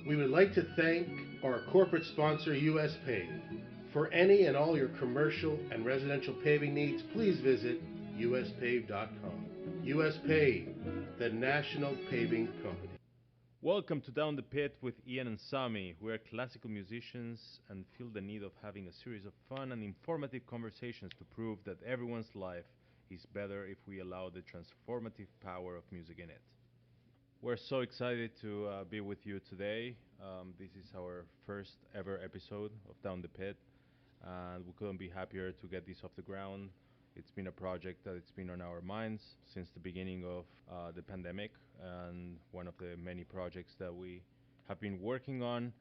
We would like to thank our corporate sponsor, US Pave. For any and all your commercial and residential paving needs, please visit uspave.com. US Pave, the national paving company. Welcome to Down the Pit with Ian and Sami. We are classical musicians and feel the need of having a series of fun and informative conversations to prove that everyone's life is better if we allow the transformative power of music in it. We're so excited to be with you today. This is our first ever episode of Down the Pit, and we couldn't be happier to get this off the ground. It's been a project that it's been on our minds since the beginning of the pandemic, and one of the many projects that we have been working on.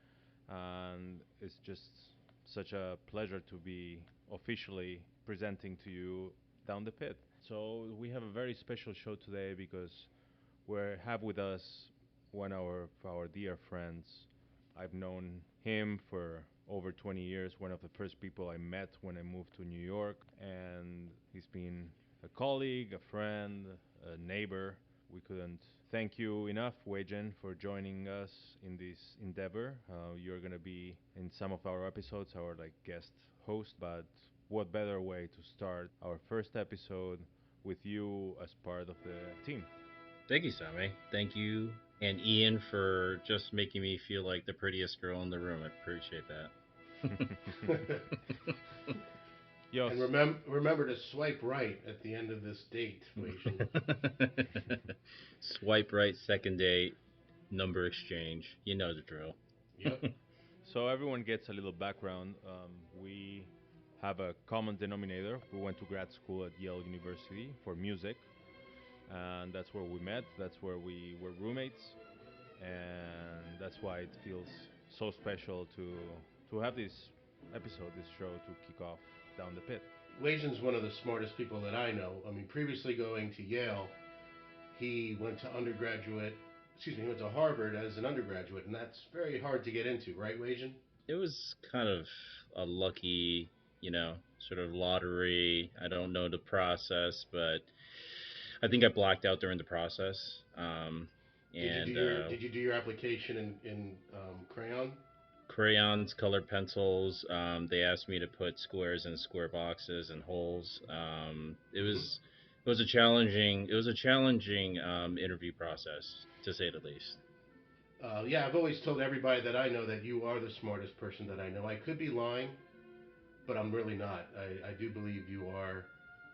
And it's just such a pleasure to be officially presenting to you Down the Pit. So we have a very special show today because we have with us one of our dear friends. I've known him for over 20 years, one of the first people I met when I moved to New York, and he's been a colleague, a friend, a neighbor. We couldn't thank you enough, Wei-Jen, for joining us in this endeavor. You're going to be in some of our episodes, our like guest host, but what better way to start our first episode with you as part of the team? Thank you, Sami. Thank you and Ian for just making me feel like the prettiest girl in the room. I appreciate Yes. And remember to swipe right at the end of this date, Wei-Jen. that. Swipe right, second date, number exchange. You know the drill. Yep. So everyone gets a little background. We have a common denominator. We went to grad school at Yale University for music, and that's where we met. That's where we were roommates, and that's why it feels so special to have this episode, this show, to kick off Down the Pit. Wei-Jen's one of the smartest people that I know. I mean, previously going to Yale, he went to he went to Harvard as an undergraduate, and that's very hard to get into, right, Wei-Jen? It was kind of a lucky, sort of lottery. I don't know the process, but I think I blacked out during the process. And Did you do your application in crayon? crayons, colored pencils. They asked me to put squares in square boxes and holes. Mm-hmm. It was a challenging interview process, to say the least. Yeah, I've always told everybody that I know that you are the smartest person that I know. I could be lying, but I'm really not. I do believe you are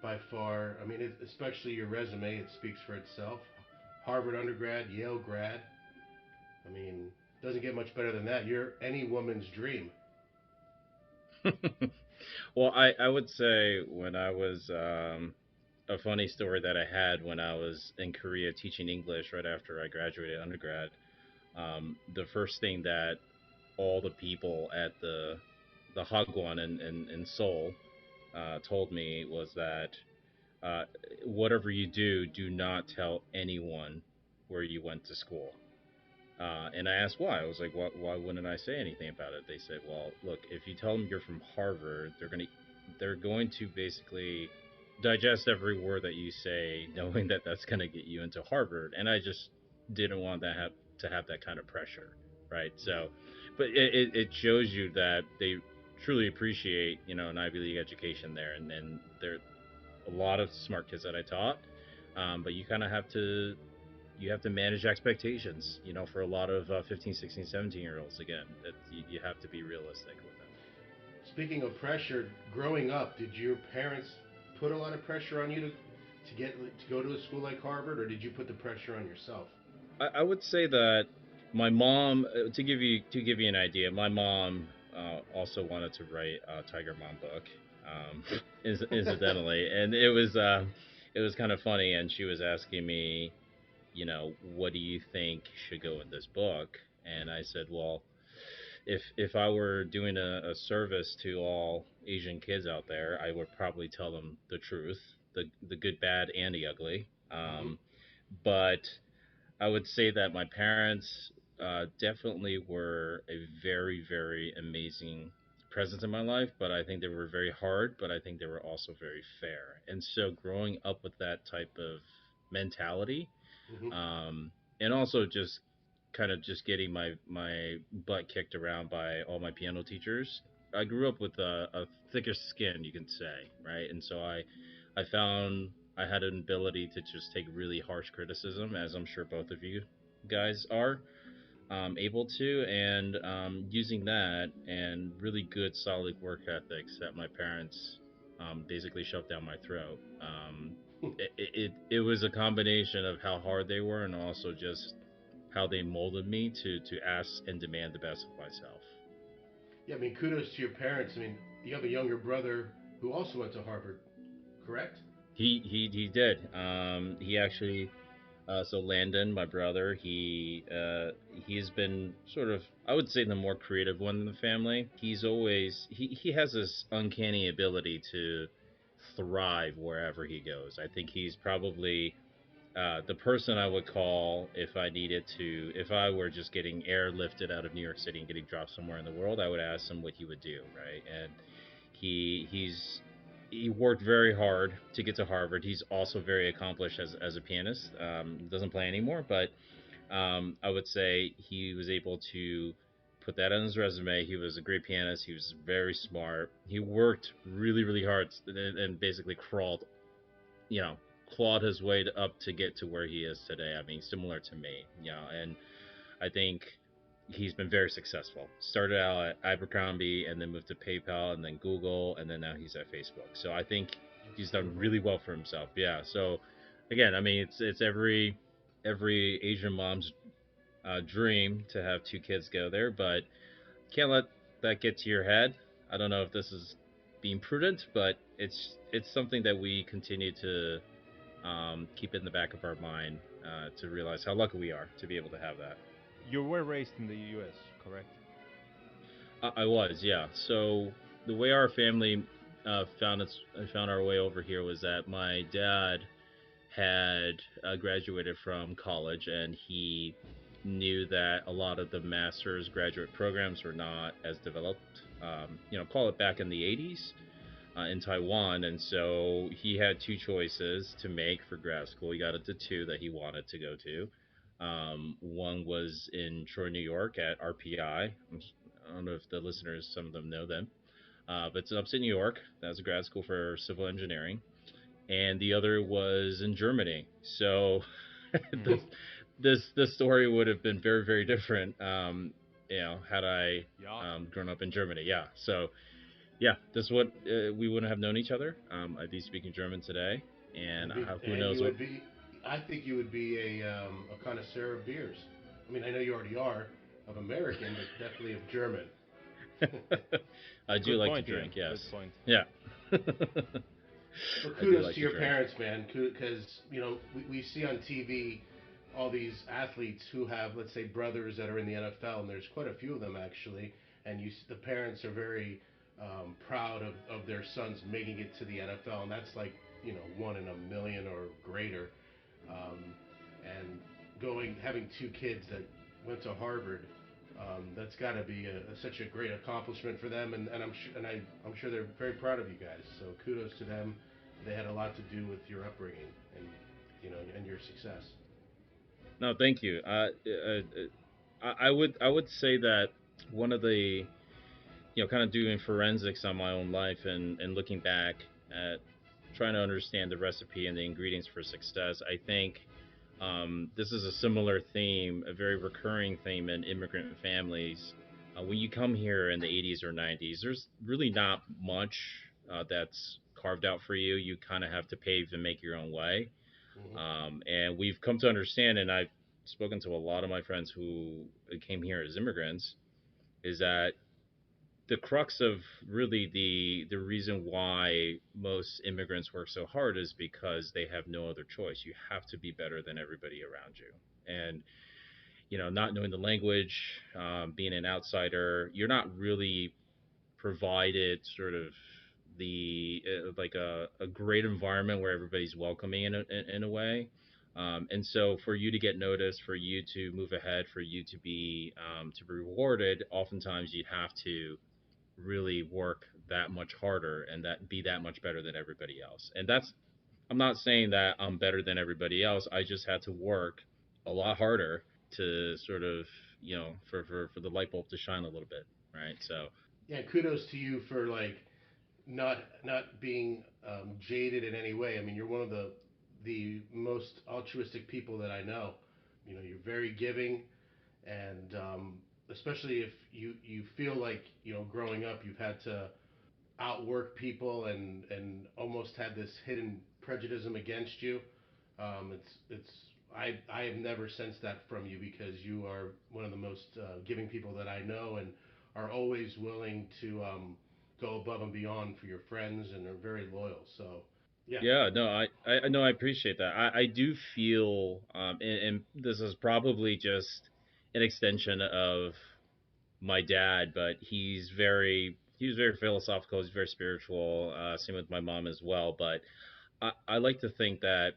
by far. I mean, especially your resume, it speaks for itself. Harvard undergrad, Yale grad. I mean, doesn't get much better than that. You're any woman's dream. Well, I would say when I was a funny story that I had when I was in Korea teaching English right after I graduated undergrad. The first thing that all the people at the Hagwon in Seoul told me was that uh, whatever you do, do not tell anyone where you went to school. And I asked why. I was like, why wouldn't I say anything about it? They said, well, look, if you tell them you're from Harvard, they're going to basically digest every word that you say, knowing that that's going to get you into Harvard. And I just didn't want to have that kind of pressure, right? Yeah. So, but it shows you that they truly appreciate an Ivy League education there, and there are a lot of smart kids that I taught. But you kind of have to manage expectations, for a lot of 15, 16, 17 year olds. Again, that you have to be realistic with them. Speaking of pressure, growing up, did your parents put a lot of pressure on you to go to a school like Harvard, or did you put the pressure on yourself? I would say that my mom, to give you an idea, my mom also wanted to write a Tiger Mom book, incidentally, and it was kind of funny. And she was asking me, what do you think should go in this book? And I said, well, if I were doing a service to all Asian kids out there, I would probably tell them the truth, the good, bad, and the ugly. Mm-hmm. But I would say that my parents definitely were a very, very amazing presence in my life, but I think they were very hard, but I think they were also very fair. And so growing up with that type of mentality, Mm-hmm. um, and also just kind of just getting my butt kicked around by all my piano teachers. I grew up with a thicker skin, you can say, right? And so I found I had an ability to just take really harsh criticism, as I'm sure both of you guys are able to, and using that and really good solid work ethics that my parents basically shoved down my throat. It was a combination of how hard they were and also just how they molded me to ask and demand the best of myself. Yeah, I mean, kudos to your parents. I mean, you have a younger brother who also went to Harvard, correct? He did. He actually so Landon, my brother, he's been sort of, I would say, the more creative one in the family. He has this uncanny ability to thrive wherever he goes. I think he's probably the person I would call if I needed to, if I were just getting airlifted out of New York City and getting dropped somewhere in the world, I would ask him what he would do, right? And he's he worked very hard to get to Harvard. He's also very accomplished as a pianist. Doesn't play anymore, but I would say he was able to put that on his resume. He was a great pianist. He was very smart. He worked really, really hard and basically crawled, you know, clawed his way up to get to where he is today. I mean, similar to me, and I think he's been very successful. Started out at Abercrombie and then moved to PayPal and then Google and then now he's at Facebook. So I think That's he's done beautiful. really well for himself. Yeah. So again, I mean, it's every Asian mom's dream to have two kids go there, but can't let that get to your head. I don't know if this is being prudent, but it's something that we continue to keep in the back of our mind to realize how lucky we are to be able to have that. You were raised in the U.S., correct? I was, yeah. So the way our family found our way over here was that my dad had graduated from college, and he knew that a lot of the master's graduate programs were not as developed. Call it back in the 80s in Taiwan, and so he had two choices to make for grad school. He got into two that he wanted to go to. One was in Troy, New York at RPI. I don't know if the listeners, some of them know them, but it's in upstate New York. That's a grad school for civil engineering. And the other was in Germany. So Hmm. this this story would have been very very different. Had I Yeah. grown up in Germany. Yeah. So yeah, this would we wouldn't have known each other. I'd be speaking German today, and who And knows you what. would be, I think you would be a connoisseur of beers. I mean, I know you already are of American, but definitely of German. I do Good like to point, Ian. drink. Yes. Good point. Yeah. Well, I do kudos like to to your drink. parents, man, because we see on TV all these athletes who have, let's say, brothers that are in the NFL, and there's quite a few of them actually, and the parents are very proud of their sons making it to the NFL, and that's like one in a million or greater, and having two kids that went to Harvard. That's got to be such a great accomplishment for them, and I'm sure they're very proud of you guys. So kudos to them. They had a lot to do with your upbringing and and your success. No, thank you. I would say that one of the kind of doing forensics on my own life and looking back at trying to understand the recipe and the ingredients for success. I think this is a similar theme, a very recurring theme in immigrant families. When you come here in the 80s or 90s, there's really not much that's carved out for you. You kind of have to pave and make your own way. Hmm. And we've come to understand, and I've spoken to a lot of my friends who came here as immigrants, is that the crux of really the reason why most immigrants work so hard is because they have no other choice. You have to be better than everybody around you, and not knowing the language, being an outsider, you're not really provided sort of the like a great environment where everybody's welcoming in a way. And so for you to get noticed, for you to move ahead, for you to be rewarded, oftentimes you have to really work that much harder and that be that much better than everybody else. And that's I'm not saying that I'm better than everybody else. I just had to work a lot harder to sort of, for the light bulb to shine a little bit, right? So Yeah, kudos to you for like not being jaded in any way. I mean, you're one of the most altruistic people that I know. You know, you're very giving, and especially if you feel like growing up you've had to outwork people and almost had this hidden prejudice against you. It's I have never sensed that from you because you are one of the most giving people that I know and are always willing to go above and beyond for your friends and are very loyal. So yeah, yeah, no, I know, I appreciate that. I do feel, and this is probably just an extension of my dad, but he was very philosophical. He's very spiritual. Same with my mom as well. But I like to think that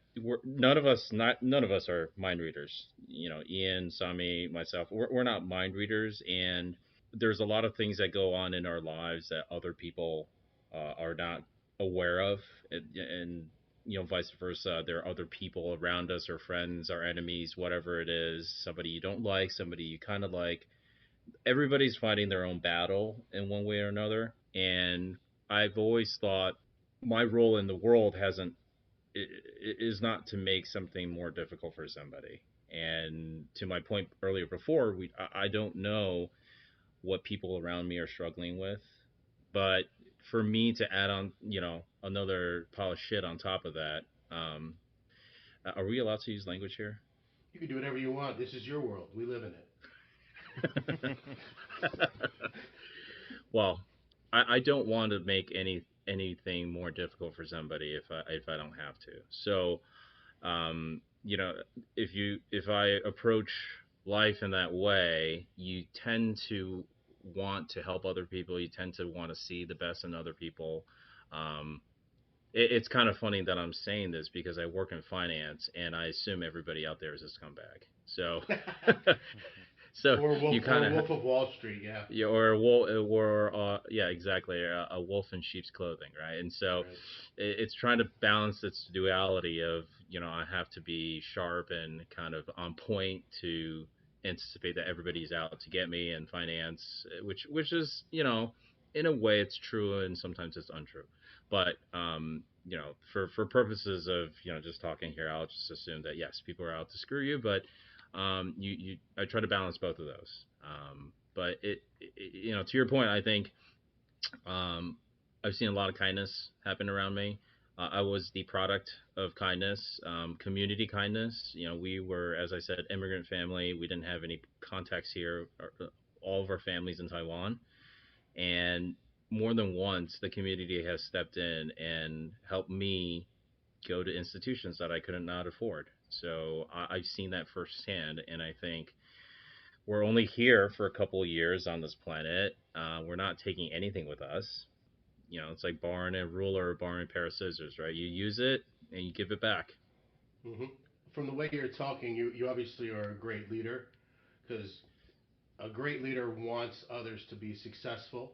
none of us are mind readers. Ian, Sami, myself, we're not mind readers, and there's a lot of things that go on in our lives that other people are not aware of, and vice versa. There are other people around us, our friends, our enemies, whatever it is, somebody you don't like, somebody you kind of like. Everybody's fighting their own battle in one way or another, and I've always thought my role in the world hasn't is not to make something more difficult for somebody. And to my point earlier before, I don't know what people around me are struggling with, but for me to add on, another pile of shit on top of that, um, are we allowed to use language here? you can do whatever you want. This is your world. We live in it. Well, I don't want to make anything more difficult for somebody if I don't have to. So, um, you know, if I approach life in that way, you tend to want to help other people. You tend to want to see the best in other people. Um, it's kind of funny that I'm saying this because I work in finance, and I assume everybody out there is a scumbag. So, so you kind Or of Wolf of Wall Street. Yeah. yeah, or a wolf, or yeah, exactly, a wolf in sheep's clothing, right? And so Right. it's trying to balance its duality of, I have to be sharp and kind of on point to anticipate that everybody's out to get me in finance, which is, in a way it's true and sometimes it's untrue. But for purposes of, just talking here, I'll just assume that yes, people are out to screw you, but I try to balance both of those. But to your point, I think um, I've seen a lot of kindness happen around me. I was the product of kindness, community kindness. We were, as I said, immigrant family. We didn't have any contacts here. All of our families in Taiwan, and more than once, the community has stepped in and helped me go to institutions that I could not afford. So I've seen that firsthand, and I think we're only here for a couple of years on this planet. We're not taking anything with us. It's like borrowing a ruler or borrowing a pair of scissors, right? You use it and you give it back. Hmm. From the way you're talking, you obviously are a great leader because a great leader wants others to be successful.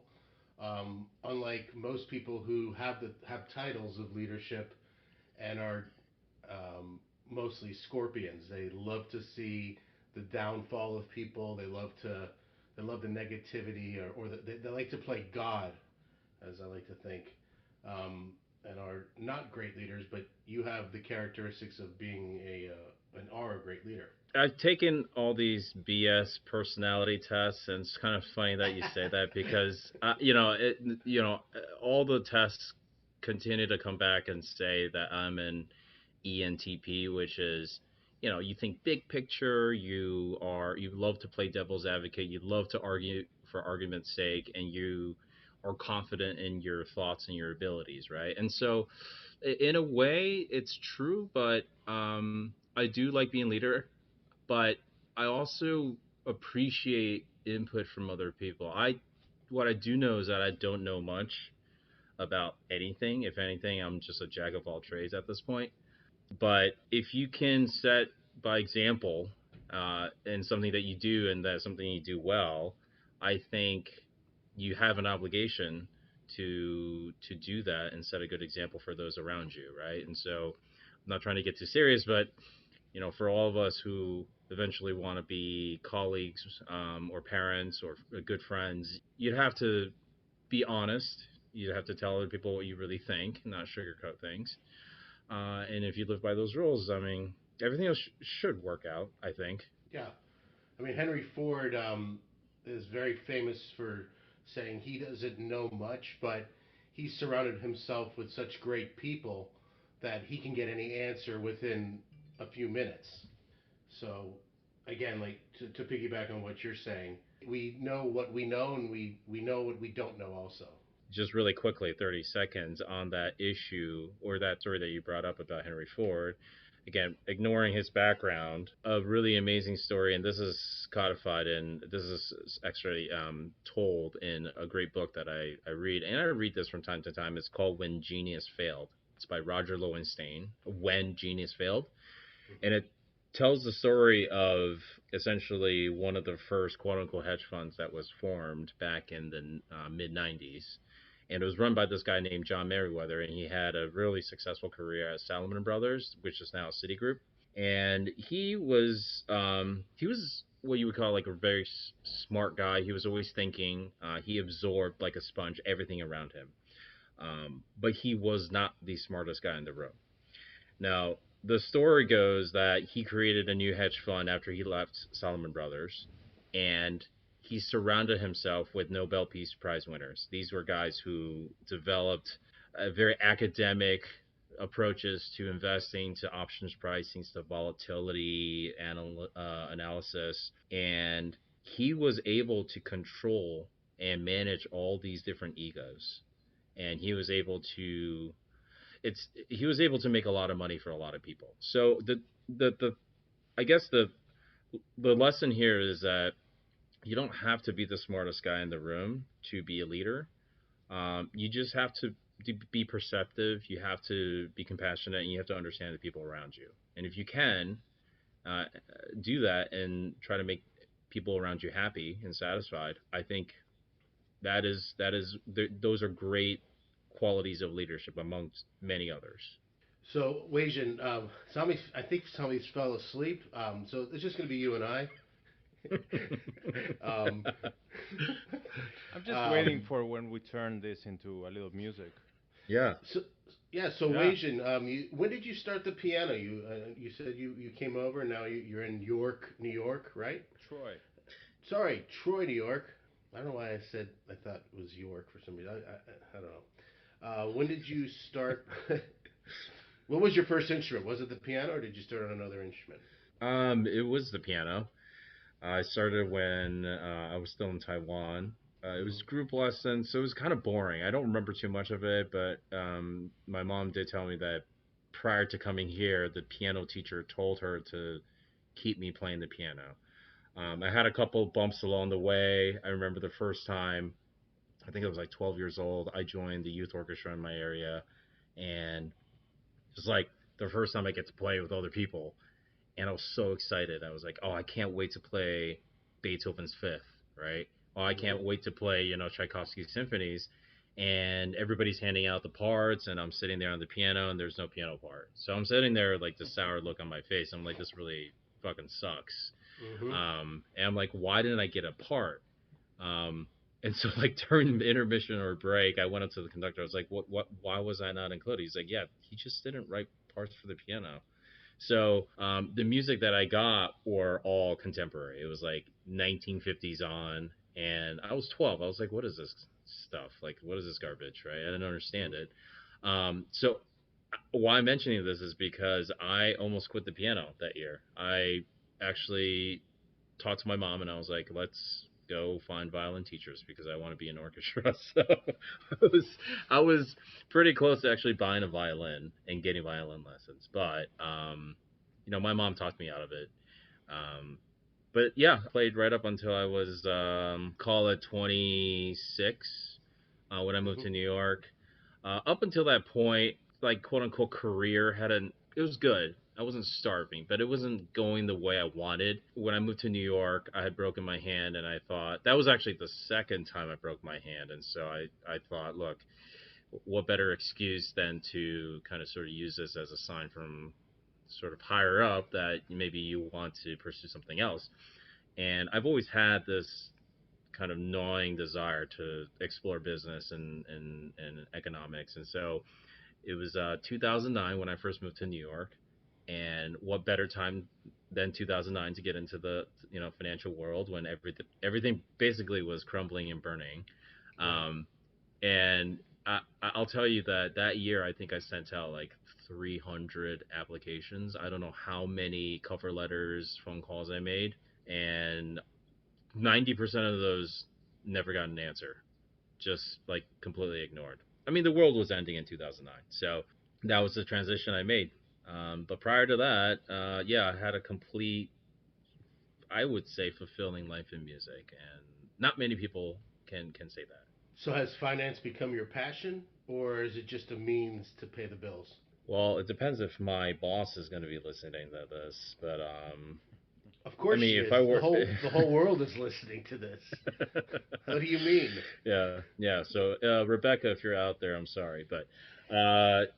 Unlike most people who have titles of leadership and are mostly scorpions, they love to see the downfall of people. They love the negativity, they like to play God, as I like to think, and are not great leaders. But you have the characteristics of being and are a great leader. I've taken all these BS personality tests, and it's kind of funny that you say that because all the tests continue to come back and say that I'm an ENTP, which is, you think big picture, you love to play devil's advocate, you love to argue for argument's sake, and you are confident in your thoughts and your abilities, right? And so, in a way, it's true, but I do like being leader, but I also appreciate input from other people. What I do know is that I don't know much about anything. If anything, I'm just a jack of all trades at this point. But if you can set by example in something that you do and that's something you do well, I think you have an obligation to do that and set a good example for those around you, right? And so I'm not trying to get too serious, but for all of us who eventually want to be colleagues, or parents or good friends, you'd have to be honest. You'd have to tell other people what you really think, not sugarcoat things. And if you live by those rules, I mean, everything else should work out, I think. Yeah. I mean, Henry Ford is very famous for saying he doesn't know much, but he's surrounded himself with such great people that he can get any answer within a few minutes. So, again, like to piggyback on what you're saying, we know what we know and we know what we don't know also. Just really quickly, 30 seconds on that issue or that story that you brought up about Henry Ford. Again, ignoring his background, a really amazing story, and this is codified and this is actually told in a great book that I read, and I read this from time to time. It's called When Genius Failed. It's by Roger Lowenstein. When Genius Failed, and it tells the story of essentially one of the first quote unquote hedge funds that was formed back in the mid 90s. And it was run by this guy named John Merriweather, and he had a really successful career at Salomon Brothers, which is now Citigroup. And he was what you would call like a very smart guy. He was always thinking. He absorbed like a sponge everything around him. But he was not the smartest guy in the room. Now, the story goes that he created a new hedge fund after he left Salomon Brothers, and he surrounded himself with Nobel Peace Prize winners. These were guys who developed very academic approaches to investing, to options pricing, to volatility analysis, and he was able to control and manage all these different egos, and he was able to make a lot of money for a lot of people. So the I guess the lesson here is that you don't have to be the smartest guy in the room to be a leader. You just have to be perceptive. You have to be compassionate, and you have to understand the people around you. And if you can uh, do that and try to make people around you happy and satisfied, I think those are great qualities of leadership amongst many others. So, Wei-Jen, I think Sami fell asleep. So it's just going to be you and I. um, I'm just waiting um, for when we turn this into a little music. Yeah. so, yeah, so Yeah, Wei-Jen, when did you start the piano? You said you came over. Now you're in York, New York, right? Troy. Sorry, Troy, New York. I don't know why I thought it was York for some reason. I don't know. When did you start? What was your first instrument? Was it the piano, or did you start on another instrument? It was the piano. I started when I was still in Taiwan. It was Hmm. group lessons, so it was kind of boring. I don't remember too much of it, but my mom did tell me that prior to coming here, the piano teacher told her to keep me playing the piano. I had a couple bumps along the way. I remember the first time, I think I was like 12 years old, I joined the youth orchestra in my area, and it was like the first time I get to play with other people, and I was so excited. I was like, "Oh, I can't wait to play Beethoven's Fifth, right? Oh, I Hmm. can't wait to play, Tchaikovsky's symphonies." And everybody's handing out the parts, and I'm sitting there on the piano, and there's no piano part. So I'm sitting there like the sour look on my face. I'm like, "This really fucking sucks." Hmm. And I'm like, "Why didn't I get a part?" Um, and so like during the intermission or break, I went up to the conductor. I was like, "What? Why was I not included?" He's like, "Yeah, he just didn't write parts for the piano." So the music that I got were all contemporary. It was like 1950s on, and I was 12. I was like, "What is this stuff? Like, what is this garbage?" Right? I didn't understand it. So why I'm mentioning this is because I almost quit the piano that year. I actually talked to my mom, and I was like, "Let's go find violin teachers because I want to be in orchestra." So I was pretty close to actually buying a violin and getting violin lessons, but my mom talked me out of it. Um, but yeah, played right up until I was call it 26 when I moved Hmm. to New York. Up until that point, like quote unquote career it was good. I wasn't starving, but it wasn't going the way I wanted. When I moved to New York, I had broken my hand, and I thought that was actually the second time I broke my hand, and so I thought, look, what better excuse than to kind of sort of use this as a sign from sort of higher up that maybe you want to pursue something else. And I've always had this kind of gnawing desire to explore business and economics. And so it was 2009 when I first moved to New York. And what better time than 2009 to get into the financial world when everything basically was crumbling and burning. Right. Um, and I'll tell you that that year I think I sent out like 300 applications. I don't know how many cover letters, phone calls I made, and 90% of those never got an answer. Just like completely ignored. I mean, the world was ending in 2009, so that was the transition I made. But prior to that, yeah, I had a complete, I would say, fulfilling life in music, and not many people can say that. So has finance become your passion, or is it just a means to pay the bills? Well, it depends if my boss is going to be listening to this, but Of I course she mean, if is. I The were, whole world is listening to this. How do you mean? yeah, yeah. So Rebecca, if you're out there, I'm sorry, but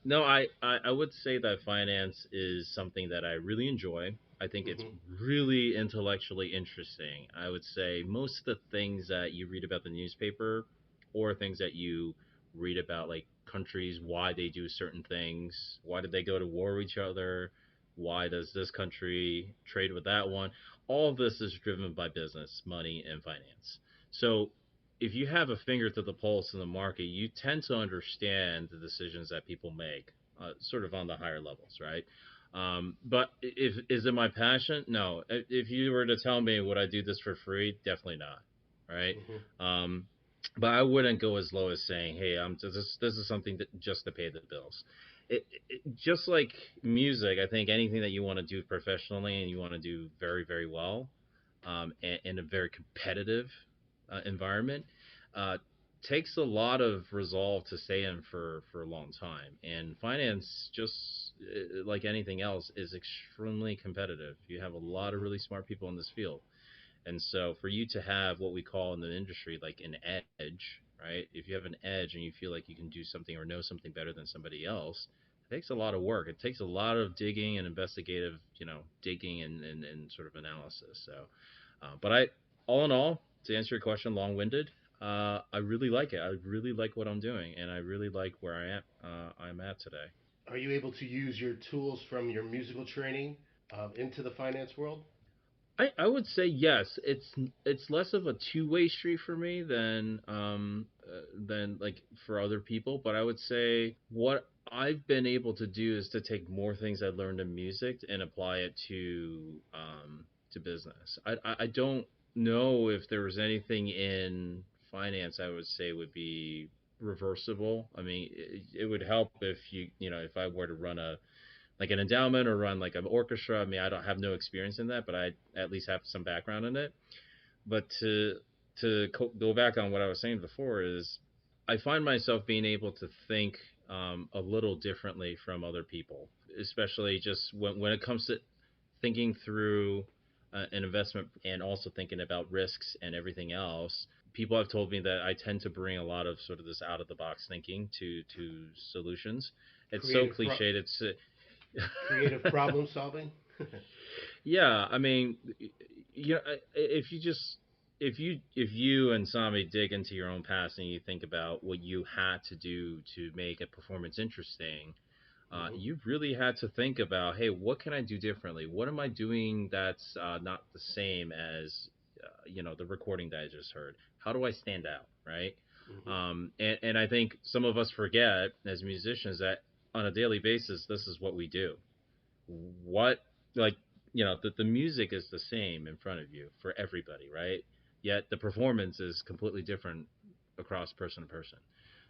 no, I would say that finance is something that I really enjoy. I think it's Hmm. really intellectually interesting. I would say most of the things that you read about the newspaper, or things that you read about like countries, why they do certain things, why did they go to war with each other, why does this country trade with that one, all of this is driven by business, money, and finance. So if you have a finger to the pulse in the market, you tend to understand the decisions that people make, sort of on the higher levels, right? But if is it my passion? No. If you were to tell me would I do this for free, definitely not, right? Hmm. Um, but I wouldn't go as low as saying, "Hey, this is something that just to pay the bills." Just like music, I think anything that you want to do professionally and you want to do very, very well, in a very competitive environment, uh, takes a lot of resolve to stay in for a long time. And finance, just like anything else, is extremely competitive. You have a lot of Hmm. really smart people in this field. And so for you to have what we call in the industry like an edge, right? If you have an edge and you feel like you can do something or know something better than somebody else, it takes a lot of work. It takes a lot of digging and investigative, digging and sort of analysis. So, but all in all, to answer your question, long-winded, I really like it. I really like what I'm doing, and I really like where I'm at today. Are you able to use your tools from your musical training into the finance world? I would say yes. It's less of a two-way street for me than like for other people, but I would say what I've been able to do is to take more things I learned in music and apply it to business. I don't know if there was anything in finance I would say would be reversible. I mean, it would help if if I were to run a like an endowment or run like an orchestra. I mean, I don't have no experience in that, but I at least have some background in it. But to go back on what I was saying before is, I find myself being able to think a little differently from other people, especially just when it comes to thinking through an investment and also thinking about risks and everything else. People have told me that I tend to bring a lot of sort of this out of the box thinking to solutions. It's so Creative, cliched. It's creative problem solving. Yeah, I mean, if you just if you and Sami dig into your own past and you think about what you had to do to make a performance interesting, Hmm. you really had to think about, hey, what can I do differently? What am I doing that's not the same as the recording that I just heard? How do I stand out, right? Hmm. And I think some of us forget as musicians that on a daily basis, this is what we do. What like the music is the same in front of you for everybody, right? Yet the performance is completely different across person to person.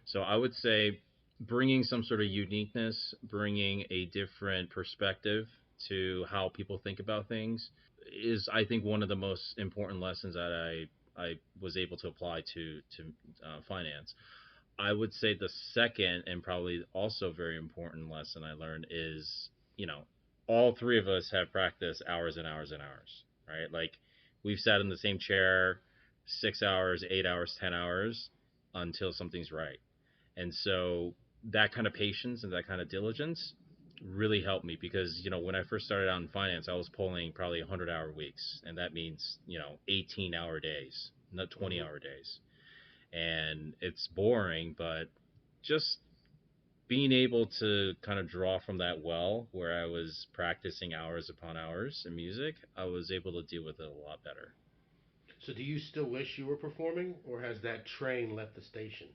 So I would say bringing some sort of uniqueness, bringing a different perspective to how people think about things is, I think, one of the most important lessons that I was able to apply to finance. I would say the second and probably also very important lesson I learned is, you know, all three of us have practiced hours and hours and hours, right? Like we've sat in the same chair 6 hours, 8 hours, 10 hours until something's right. And so that kind of patience and that kind of diligence really helped me because when I first started out in finance, I was pulling probably 100-hour weeks, and that means 18-hour days, not Hmm. 20-hour days, and it's boring, but just being able to kind of draw from that well, where I was practicing hours upon hours in music, I was able to deal with it a lot better. So, do you still wish you were performing, or has that train left the station?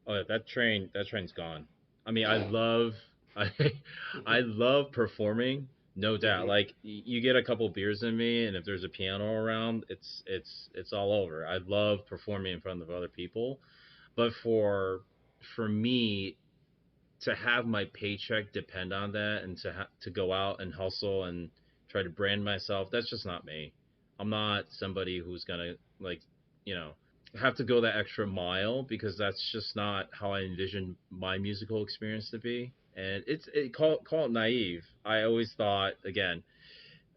Oh yeah, that train's gone. I mean, I love I I love performing, no doubt. Hmm. Like you get a couple beers in me, and if there's a piano around, it's all over. I love performing in front of other people, but for me to have my paycheck depend on that, and to go out and hustle and try to brand myself, that's just not me. I'm not somebody who's gonna like you know have to go that extra mile, because that's just not how I envision my musical experience to be. And call it naive. I always thought, again,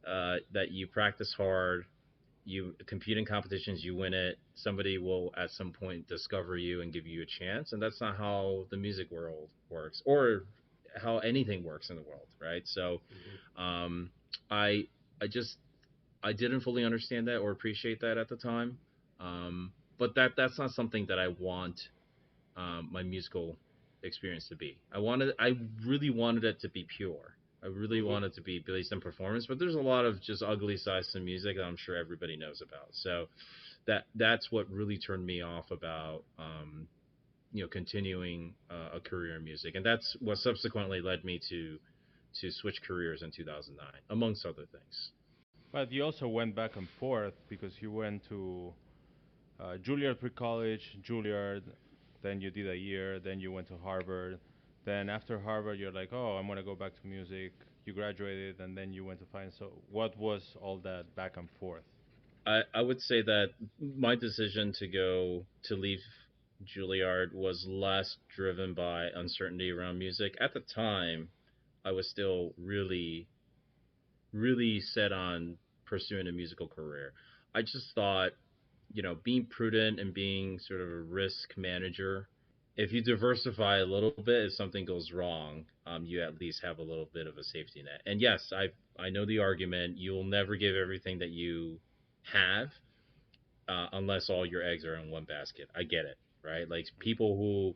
that you practice hard, you compete in competitions, you win it, somebody will at some point discover you and give you a chance. And that's not how the music world works, or how anything works in the world, right? So Hmm. um, I I just I didn't fully understand that or appreciate that at the time. But that's not something that I want my musical experience to be. I really wanted it to be pure. I really Hmm. wanted to be based on performance, but there's a lot of just ugly sides to music that I'm sure everybody knows about. So that's what really turned me off about continuing a career in music, and that's what subsequently led me to switch careers in 2009, amongst other things. But you also went back and forth because you went to Juilliard pre-college, Juilliard, then you did a year, then you went to Harvard. Then after Harvard, you're like, oh, I'm gonna go back to music. You graduated, and then you went to finance. So what was all that back and forth? I would say that my decision to leave Juilliard was less driven by uncertainty around music. At the time, I was still really, really set on pursuing a musical career. I just thought, being prudent and being sort of a risk manager, if you diversify a little bit, if something goes wrong, you at least have a little bit of a safety net. And yes, I know the argument. You'll never give everything that you have, unless all your eggs are in one basket. I get it, right? Like people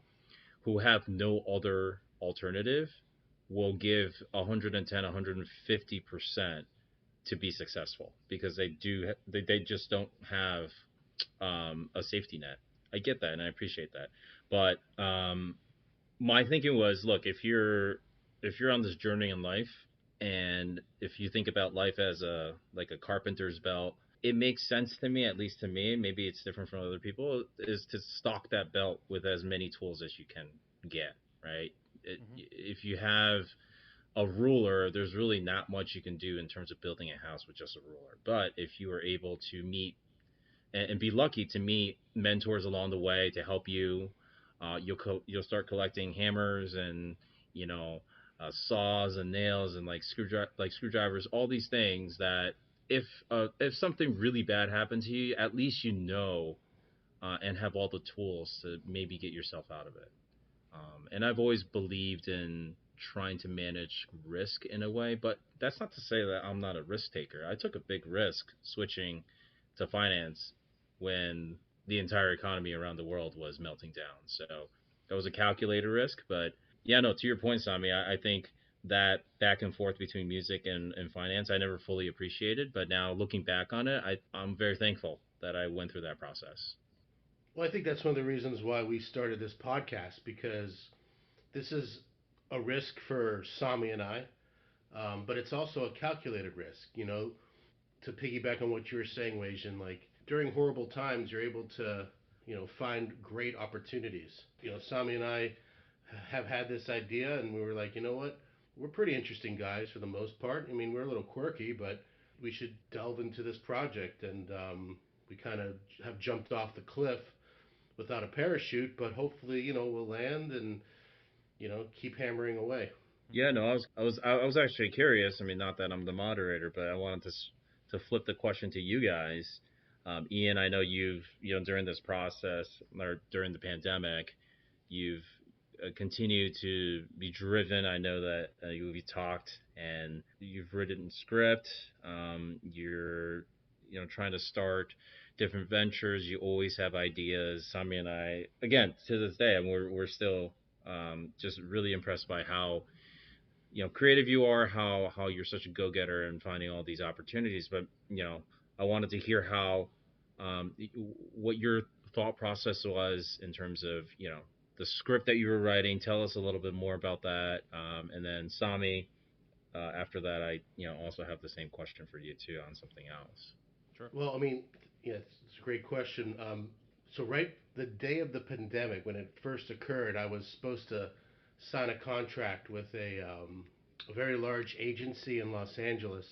who have no other alternative will give 110, 150% to be successful, because they just don't have a safety net. I get that and I appreciate that, but my thinking was, look, if you're on this journey in life, and if you think about life as a carpenter's belt, it makes sense to me, at least to me, maybe it's different from other people, is to stock that belt with as many tools as you can get, right? Hmm. If you have a ruler, there's really not much you can do in terms of building a house with just a ruler. But if you are able to meet and be lucky to meet mentors along the way to help you, you'll start collecting hammers and you know saws and nails and like screwdrivers, all these things that if something really bad happened to you, at least and have all the tools to maybe get yourself out of it. And I've always believed in trying to manage risk in a way, but that's not to say that I'm not a risk taker. I took a big risk switching to finance when the entire economy around the world was melting down. So that was a calculated risk. But yeah, no, to your point, Sami, I think that back and forth between music and finance, I never fully appreciated. But now looking back on it, I'm very thankful that I went through that process. Well, I think that's one of the reasons why we started this podcast, because this is a risk for Sami and I, but it's also a calculated risk. To piggyback on what you were saying, Wei-Jen, like during horrible times, you're able to, find great opportunities. Sami and I have had this idea, and we were like, you know what? We're pretty interesting guys for the most part. I mean, we're a little quirky, but we should delve into this project. And we kind of have jumped off the cliff without a parachute, but hopefully, we'll land and, keep hammering away. Yeah, no, I was actually curious. I mean, not that I'm the moderator, but I wanted to flip the question to you guys. Ian, I know you've during this process or during the pandemic, you've continue to be driven. I know that you've talked and you've written script. You're trying to start different ventures. You always have ideas. Sami and I, again, to this day, and we're still just really impressed by how creative you are, how you're such a go-getter and finding all these opportunities. But I wanted to hear how what your thought process was in terms of the script that you were writing. Tell us a little bit more about that, and then Sami, after that, I also have the same question for you too on something else. Sure. Well, I mean, yeah, it's a great question. So right the day of the pandemic, when it first occurred, I was supposed to sign a contract with a very large agency in Los Angeles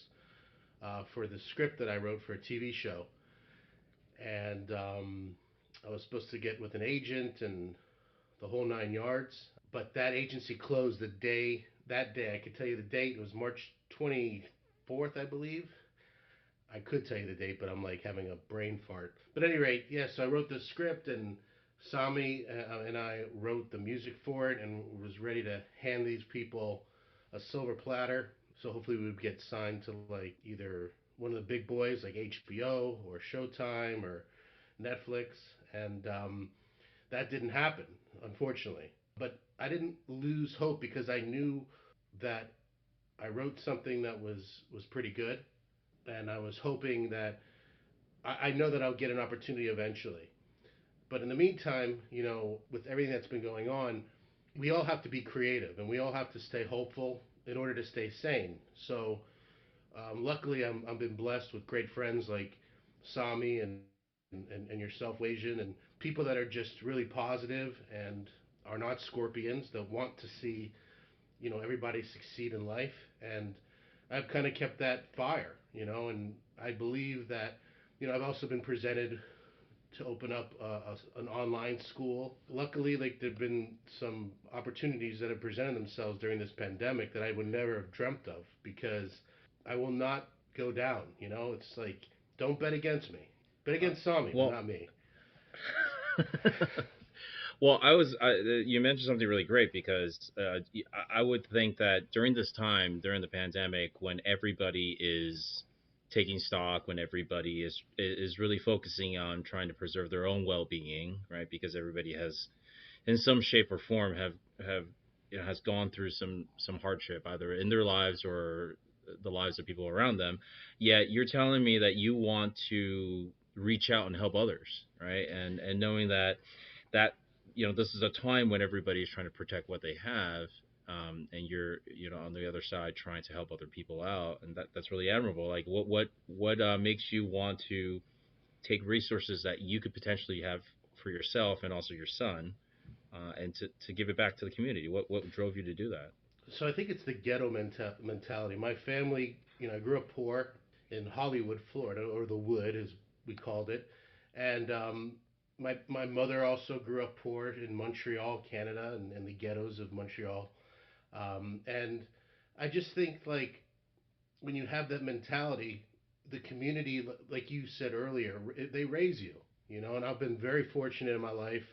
for the script that I wrote for a TV show, and I was supposed to get with an agent and the whole 9 yards. But that agency closed the day. That day, I could tell you the date. It was March 24th, I believe. I could tell you the date, but I'm like having a brain fart. But at any rate, yes, I wrote the script, and Sami and I wrote the music for it, and was ready to hand these people a silver platter. So hopefully we would get signed to like either one of the big boys like HBO or Showtime or Netflix, and that didn't happen, unfortunately. But I didn't lose hope because I knew that I wrote something that was pretty good, and I was hoping that I know that I'll get an opportunity eventually. But in the meantime, with everything that's been going on, we all have to be creative and we all have to stay hopeful in order to stay sane. So luckily, I've been blessed with great friends like Sami and yourself, Wei-Jen, and people that are just really positive and are not scorpions that want to see everybody succeed in life. And I've kind of kept that fire, and I believe that I've also been presented to open up an online school. Luckily, like there've been some opportunities that have presented themselves during this pandemic that I would never have dreamt of, because I will not go down. It's like, don't bet against me. Bet against Sami, but Well, not me. well, you mentioned something really great because I would think that during this time, during the pandemic, when everybody is taking stock, when everybody is really focusing on trying to preserve their own well-being, right? Because everybody has, in some shape or form, have has gone through some hardship either in their lives or the lives of people around them. Yet you're telling me that you want to reach out and help others, right? And knowing that this is a time when everybody is trying to protect what they have, and you're on the other side trying to help other people out, and that's really admirable. Like what makes you want to take resources that you could potentially have for yourself and also your son, and to give it back to the community? What drove you to do that? So I think it's the ghetto mentality. My family, I grew up poor in Hollywood, Florida, or the Wood, as we called it, and my mother also grew up poor in Montreal, Canada, and the ghettos of Montreal. And I just think like when you have that mentality, the community, like you said earlier, they raise you. And I've been very fortunate in my life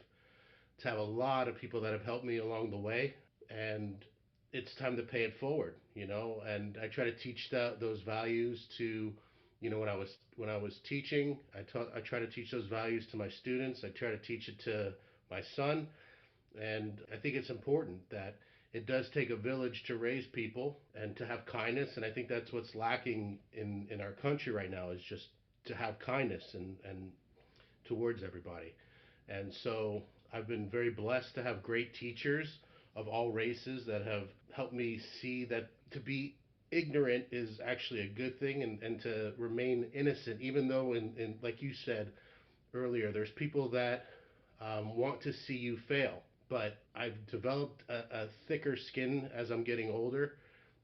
to have a lot of people that have helped me along the way, and it's time to pay it forward. And I try to teach those values to, when I was teaching, I try to teach those values to my students. I try to teach it to my son, and I think it's important that it does take a village to raise people and to have kindness. And I think that's what's lacking in our country right now, is just to have kindness and towards everybody. And so I've been very blessed to have great teachers of all races that have helped me see that to be ignorant is actually a good thing, and to remain innocent, even though, like you said earlier, there's people that want to see you fail. But I've developed a thicker skin as I'm getting older,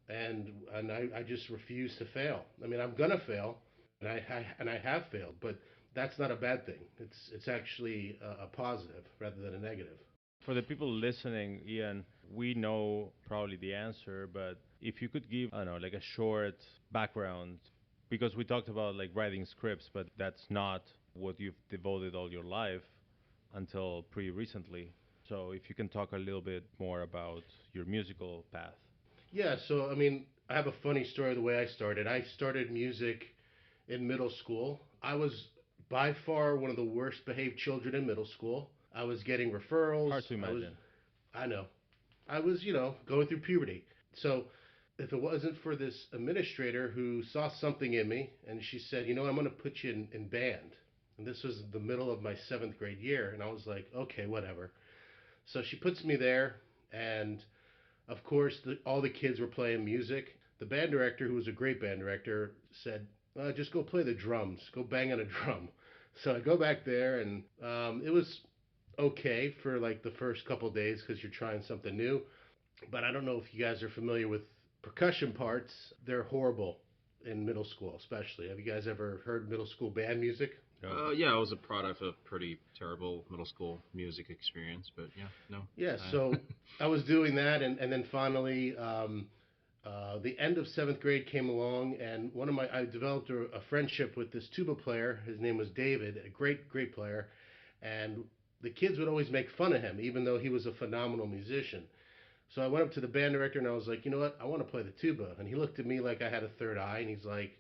and I just refuse to fail. I mean, I'm gonna fail, and I have failed, but that's not a bad thing. It's actually a positive rather than a negative. For the people listening, Ian, we know probably the answer, but if you could give, I don't know, like a short background, because we talked about like writing scripts, but that's not what you've devoted all your life until pretty recently. So if you can talk a little bit more about your musical path. Yeah, so I mean, I have a funny story of the way I started. I started music in middle school. I was by far one of the worst behaved children in middle school. I was getting referrals. Hard to imagine. I know, I was, going through puberty. So if it wasn't for this administrator who saw something in me and she said, I'm going to put you in band. And this was the middle of my seventh grade year. And I was like, okay, whatever. So she puts me there. And of course, all the kids were playing music. The band director, who was a great band director, said, just go play the drums, go bang on a drum. So I go back there, and it was okay for like the first couple days because you're trying something new. But I don't know if you guys are familiar with percussion parts. They're horrible in middle school, especially. Have you guys ever heard middle school band music? No. Yeah, I was a product of pretty terrible middle school music experience, but yeah, no. Yeah, Uh, so I was doing that, and then finally, the end of seventh grade came along, and I developed a friendship with this tuba player. His name was David, a great player, and the kids would always make fun of him, even though he was a phenomenal musician. So I went up to the band director and I was like, you know what? I want to play the tuba. And he looked at me like I had a third eye, and he's like,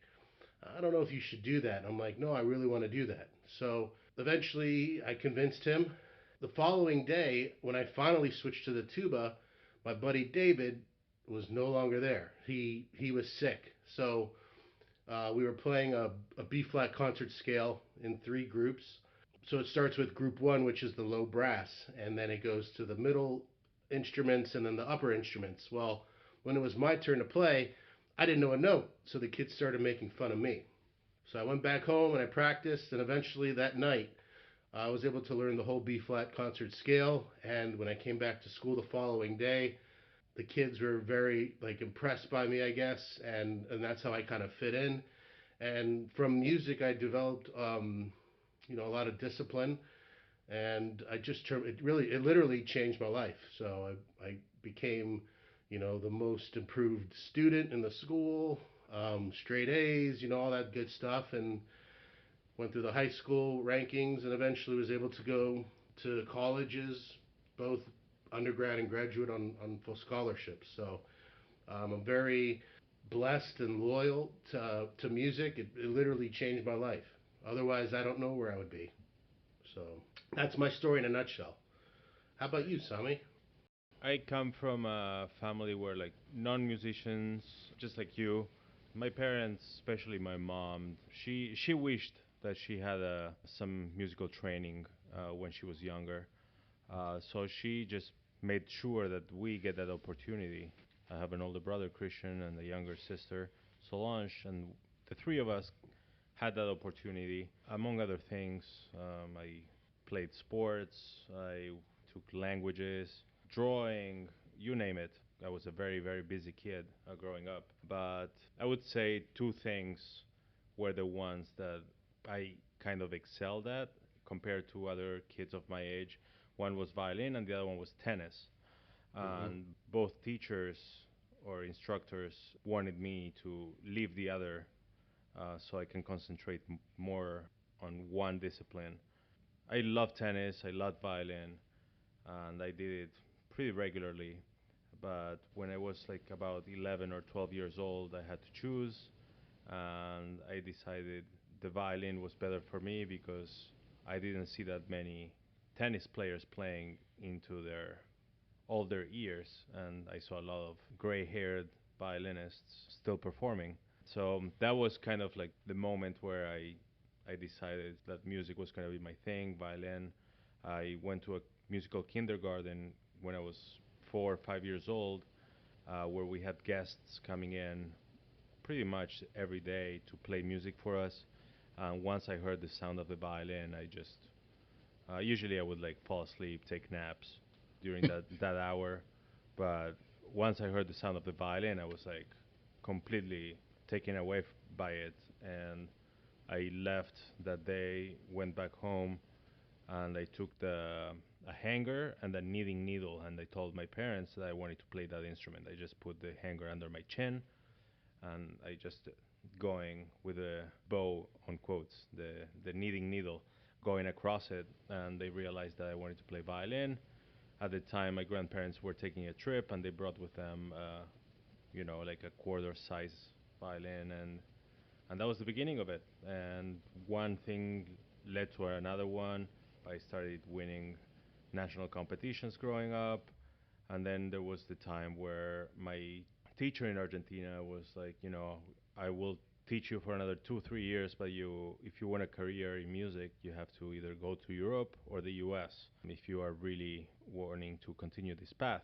I don't know if you should do that. And I'm like, no, I really want to do that. So eventually I convinced him. The following day, when I finally switched to the tuba, my buddy David was no longer there. He was sick. So we were playing a B flat concert scale in three groups. So it starts with group one, which is the low brass, and then it goes to the middle instruments and then the upper instruments. Well, when it was my turn to play, I didn't know a note, so the kids started making fun of me. So I went back home and I practiced, and eventually that night I was able to learn the whole B flat concert scale. And when I came back to school the following day, the kids were very like impressed by me, I guess, and that's how I kind of fit in. And from music, I developed a lot of discipline, and it literally changed my life. So I became the most improved student in the school, straight A's, all that good stuff, and went through the high school rankings, and eventually was able to go to colleges, both undergrad and graduate, on full scholarships. So I'm very blessed and loyal to music. It literally changed my life. Otherwise, I don't know where I would be. So that's my story in a nutshell. How about you, Sami? I come from a family where like non-musicians, just like you. My parents, especially my mom, she wished that she had some musical training when she was younger. So she just made sure that we get that opportunity. I have an older brother, Christian, and a younger sister, Solange, and the three of us had that opportunity. Among other things, I played sports, I took languages, drawing, you name it. I was a very, very busy kid growing up. But I would say two things were the ones that I kind of excelled at compared to other kids of my age. One was violin, and the other one was tennis. Mm-hmm. And both teachers or instructors wanted me to leave the other so I can concentrate more on one discipline. I love tennis, I love violin, and I did it pretty regularly. But when I was like about 11 or 12 years old, I had to choose, and I decided the violin was better for me because I didn't see that many tennis players playing into their all their ears, and I saw a lot of gray-haired violinists still performing. So that was kind of like the moment where I decided that music was going to be my thing, violin. I went to a musical kindergarten when I was 4 or 5 years old, where we had guests coming in pretty much every day to play music for us. Once I heard the sound of the violin, I just usually I would like fall asleep, take naps during that hour. But once I heard the sound of the violin, I was like completely taken away by it, and I left that day, went back home, and I took a hanger and a knitting needle, and I told my parents that I wanted to play that instrument. I just put the hanger under my chin, and I just going with a bow on quotes, the knitting needle, going across it, and they realized that I wanted to play violin. At the time, my grandparents were taking a trip, and they brought with them, like a quarter size violin, and that was the beginning of it. And one thing led to another one. I started winning national competitions growing up, and then there was the time where my teacher in Argentina was like, I will teach you for another 2 3 years, but if you want a career in music, you have to either go to Europe or the U.S. if you are really wanting to continue this path.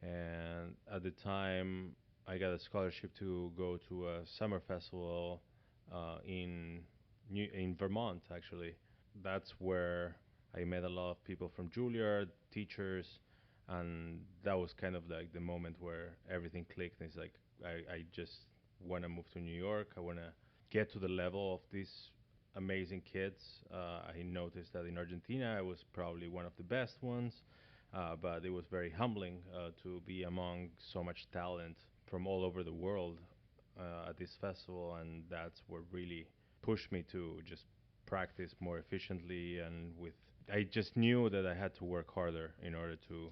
And at the time, I got a scholarship to go to a summer festival in in Vermont. Actually, that's where I met a lot of people from Juilliard, teachers, and that was kind of like the moment where everything clicked. It's like I just want to move to New York. I want to get to the level of these amazing kids. I noticed that in Argentina, I was probably one of the best ones, but it was very humbling to be among so much talent from all over the world at this festival, and that's what really pushed me to just practice more efficiently and with. I just knew that I had to work harder in order to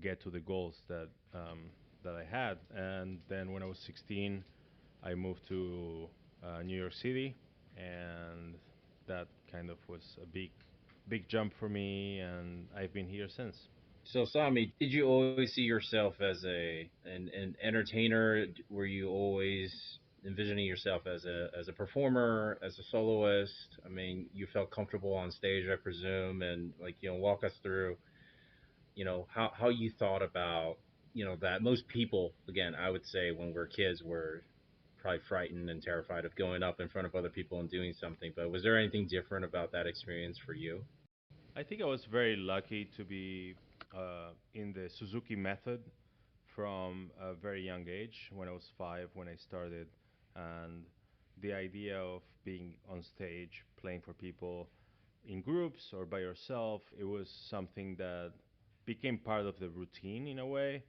get to the goals that I had. And then when I was 16, I moved to New York City, and that kind of was a big jump for me, and I've been here since. So, Sami, did you always see yourself as an entertainer? Were you always envisioning yourself as a performer, as a soloist? I mean, you felt comfortable on stage, I presume, and like walk us through how you thought about that. Most people, again, I would say when we're kids, we're probably frightened and terrified of going up in front of other people and doing something. But was there anything different about that experience for you? I think I was very lucky to be in the Suzuki method from a very young age. When I was 5, when I started, and the idea of being on stage, playing for people in groups or by yourself, it was something that became part of the routine in a way.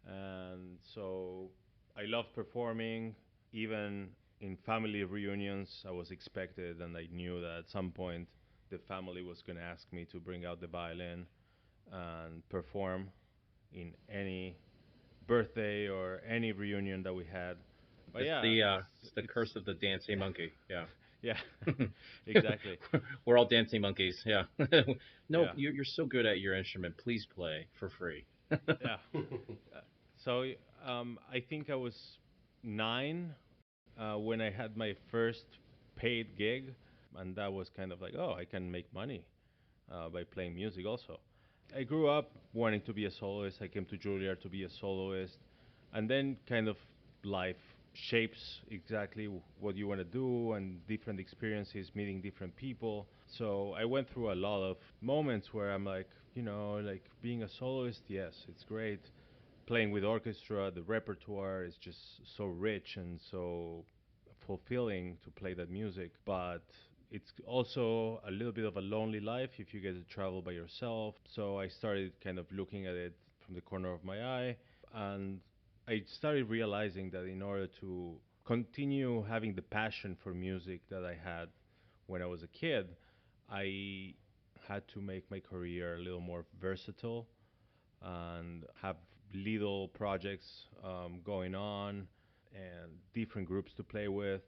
And so I loved performing. Even in family reunions, I was expected, and I knew that at some point the family was going to ask me to bring out the violin and perform in any birthday or any reunion that we had. But It's yeah, the it's the it's curse of the dancing monkey. Yeah. yeah, exactly. We're all dancing monkeys. Yeah. No, Yeah, you're so good at your instrument. Please play for free. yeah. Uh, So I think I was 9 when I had my first paid gig, and that was kind of like, oh, I can make money by playing music also. I grew up wanting to be a soloist. I came to Juilliard to be a soloist, and then kind of life shapes exactly what you want to do and different experiences, meeting different people. So I went through a lot of moments where I'm like, like being a soloist, yes, it's great. Playing with orchestra, the repertoire is just so rich and so fulfilling to play that music. But it's also a little bit of a lonely life if you get to travel by yourself. So I started kind of looking at it from the corner of my eye, and I started realizing that in order to continue having the passion for music that I had when I was a kid, I had to make my career a little more versatile and have little projects going on and different groups to play with.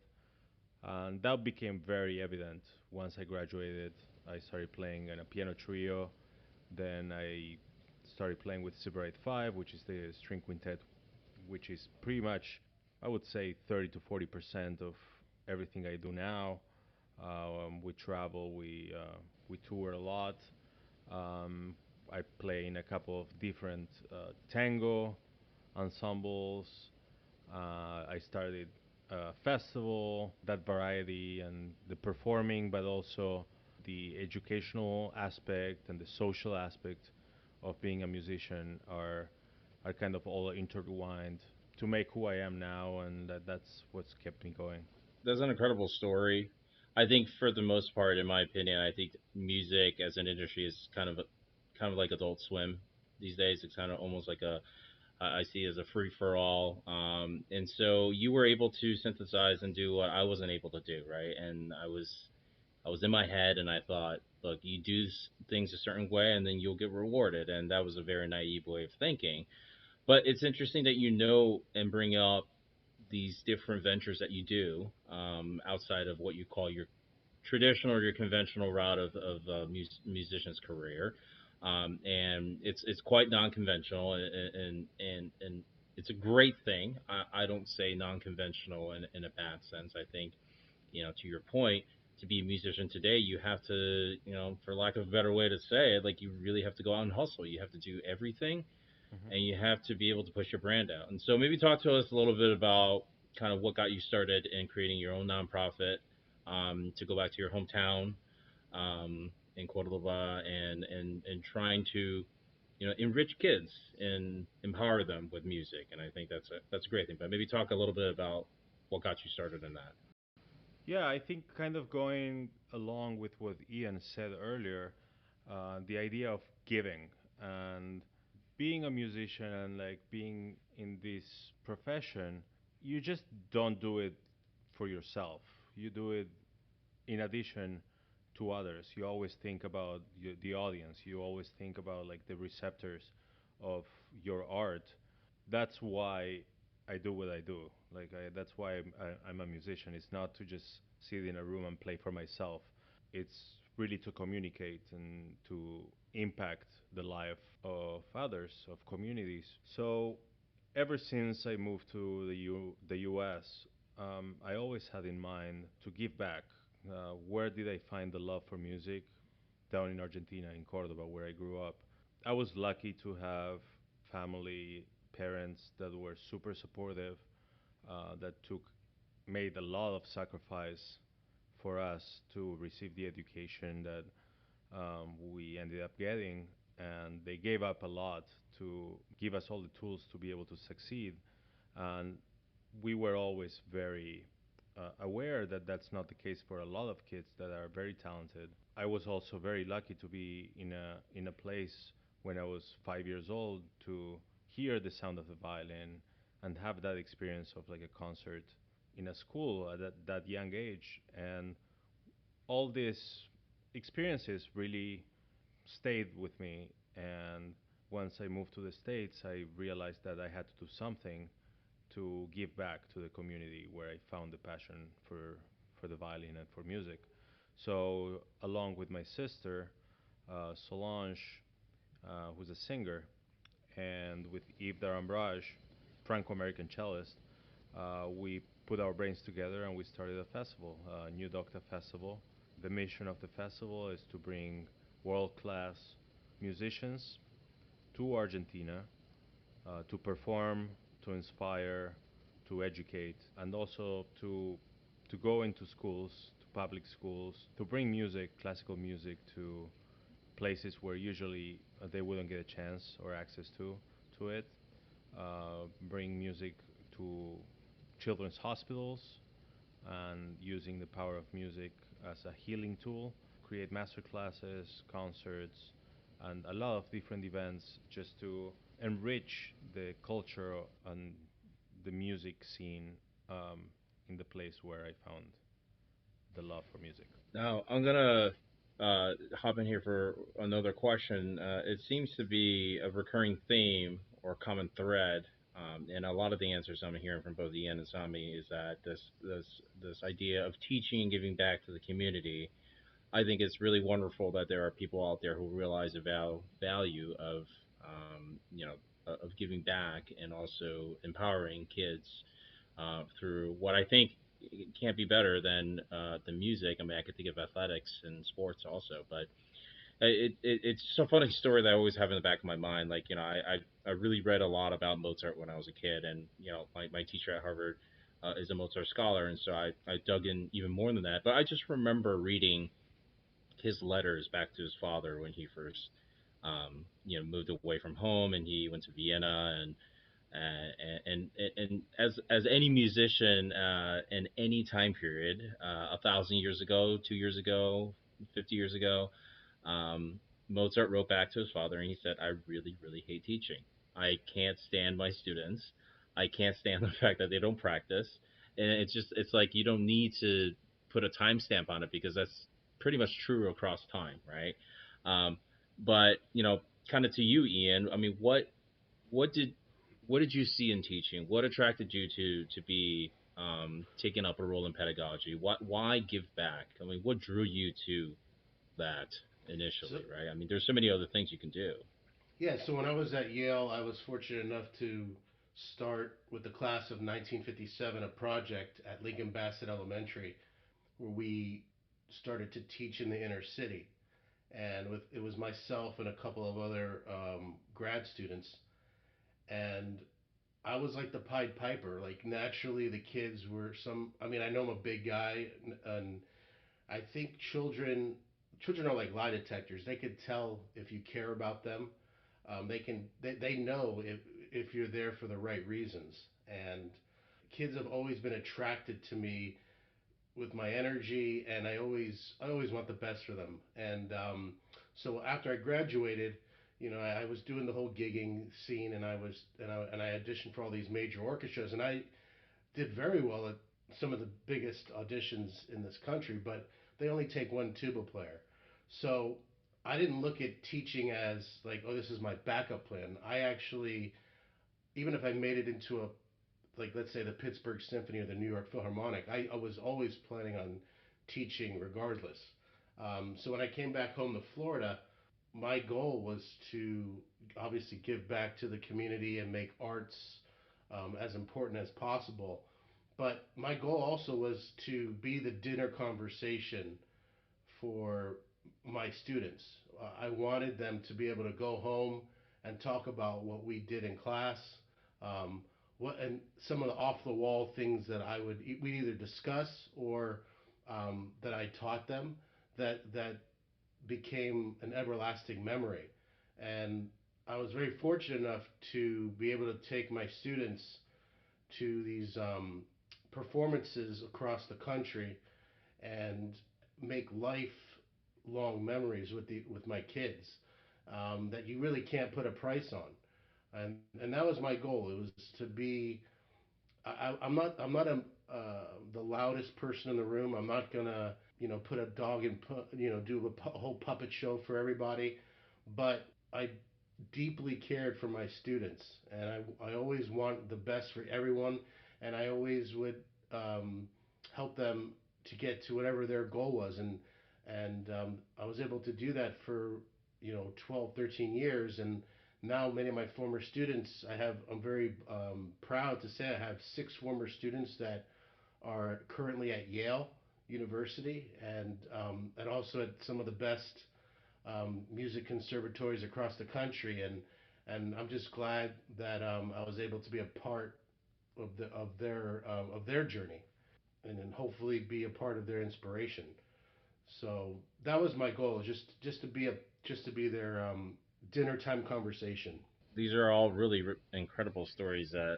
And that became very evident once I graduated. I started playing in a piano trio. Then I started playing with Sybarite 5, which is the string quintet, which is pretty much, I would say, 30 to 40% of everything I do now. We travel, we tour a lot. Um, I play in a couple of different tango ensembles. I started a festival, that variety and the performing, but also the educational aspect and the social aspect of being a musician are kind of all intertwined to make who I am now, and that's what's kept me going. That's an incredible story. I think for the most part, in my opinion, I think music as an industry is kind of like Adult Swim these days. It's kind of almost like I see it as a free for all. And so you were able to synthesize and do what I wasn't able to do, right? And I was in my head, and I thought, look, you do things a certain way and then you'll get rewarded. And that was a very naive way of thinking. But it's interesting that you know and bring up these different ventures that you do outside of what you call your traditional or your conventional route of musician's career, and it's quite non-conventional, and it's a great thing. I don't say non-conventional in a bad sense. I think, to your point, to be a musician today, you have to, for lack of a better way to say it, like you really have to go out and hustle. You have to do everything, Hmm. and you have to be able to push your brand out. And so maybe talk to us a little bit about kind of what got you started in creating your own nonprofit, to go back to your hometown, in Cordoba, and trying to, enrich kids and empower them with music. And I think that's a great thing. But maybe talk a little bit about what got you started in that. Yeah, I think kind of going along with what Ian said earlier, the idea of giving and being a musician and like being in this profession, you just don't do it for yourself. You do it in addition to others. You always think about the audience. You always think about like the receptors of your art. That's why I do what I do. That's why I'm a musician. It's not to just sit in a room and play for myself. It's really to communicate and to impact the life of others, of communities. So ever since I moved to the U.S., I always had in mind to give back. Where did I find the love for music? Down in Argentina, in Cordoba, where I grew up. I was lucky to have family, parents that were super supportive, that made a lot of sacrifice for us to receive the education that we ended up getting, and they gave up a lot to give us all the tools to be able to succeed. And we were always very aware that that's not the case for a lot of kids that are very talented. I was also very lucky to be in a place when I was 5 years old to hear the sound of the violin and have that experience of like a concert in a school at that young age. And all these experiences really stayed with me. And once I moved to the States, I realized that I had to do something to give back to the community where I found the passion for the violin and for music. So, along with my sister, Solange, who's a singer, and with Yves Darambrage, Franco-American cellist, we put our brains together and we started a festival, New Doctor Festival. The mission of the festival is to bring world-class musicians to Argentina to perform, to inspire, to educate, and also to go into schools, to public schools, to bring music, classical music, to places where usually they wouldn't get a chance or access to it. Bring music to children's hospitals and using the power of music as a healing tool. Create master classes, concerts, and a lot of different events just to enrich the culture and the music scene in the place where I found the love for music. Now, I'm gonna hop in here for another question. It seems to be a recurring theme or common thread, and a lot of the answers I'm hearing from both Ian and Sami is that this idea of teaching and giving back to the community. I think it's really wonderful that there are people out there who realize the value of, of giving back and also empowering kids through what I think can't be better than the music. I mean, I could think of athletics and sports also, but it's just a funny story that I always have in the back of my mind. Like, I really read a lot about Mozart when I was a kid, and my teacher at Harvard is a Mozart scholar, and so I dug in even more than that. But I just remember reading his letters back to his father when he first moved away from home, and he went to Vienna, and as any musician in any time period, 1,000 years ago, 2 years ago, 50 years ago, Mozart wrote back to his father and he said, "I really, really hate teaching. I can't stand my students. I can't stand the fact that they don't practice." And it's like you don't need to put a timestamp on it because that's pretty much true across time, right? Um, but kind of to you, Ian. I mean, what did what did you see in teaching? What attracted you to be taking up a role in pedagogy? Why give back? I mean, what drew you to that So initially, right? I mean, there's so many other things you can do. yeah, so when I was at Yale, I was fortunate enough to start with the class of 1957 a project at Lincoln Bassett Elementary where we started to teach in the inner city. And it was myself and a couple of other grad students, and I was like the Pied Piper. Like naturally, the kids were some. I mean, I know I'm a big guy, and I think children are like lie detectors. They could tell if you care about them. They know if you're there for the right reasons. And kids have always been attracted to me with my energy, and I always want the best for them. And so after I graduated, I was doing the whole gigging scene, and I auditioned for all these major orchestras, and I did very well at some of the biggest auditions in this country, but they only take one tuba player. So I didn't look at teaching as like, oh, this is my backup plan. I actually, even if I made it into a, like, let's say the Pittsburgh Symphony or the New York Philharmonic, I was always planning on teaching regardless. So when I came back home to Florida, my goal was to obviously give back to the community and make arts as important as possible. But my goal also was to be the dinner conversation for my students. I wanted them to be able to go home and talk about what we did in class, um, what and some of the off the wall things that we either discuss or that I taught them that became an everlasting memory. And I was very fortunate enough to be able to take my students to these performances across the country and make lifelong memories with my kids that you really can't put a price on. And that was my goal. It was to be. I'm not the loudest person in the room. I'm not gonna put a dog and do a whole puppet show for everybody. But I deeply cared for my students, and I always want the best for everyone, and I always would help them to get to whatever their goal was, and I was able to do that for 12, 13 years, and now many of my former students, I'm very proud to say I have six former students that are currently at Yale University, and also at some of the best music conservatories across the country, and I'm just glad that I was able to be a part of their journey, and then hopefully be a part of their inspiration. So that was my goal, just to be their dinner time conversation. These are all really incredible stories that,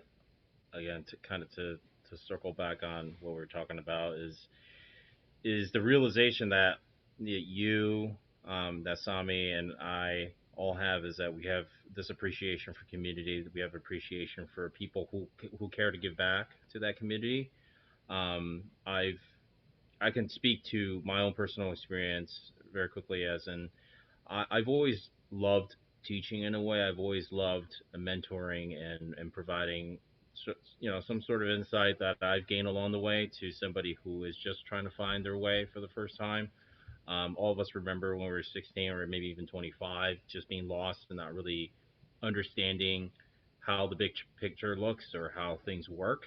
again, to kind of to circle back on what we're talking about is the realization that you, that Sami and I all have, is that we have this appreciation for community. That we have appreciation for people who care to give back to that community. I've I can speak to my own personal experience very quickly, as in I've always loved teaching in a way. I've always loved mentoring and providing some sort of insight that I've gained along the way to somebody who is just trying to find their way for the first time. All of us remember when we were 16 or maybe even 25, just being lost and not really understanding how the big picture looks or how things work.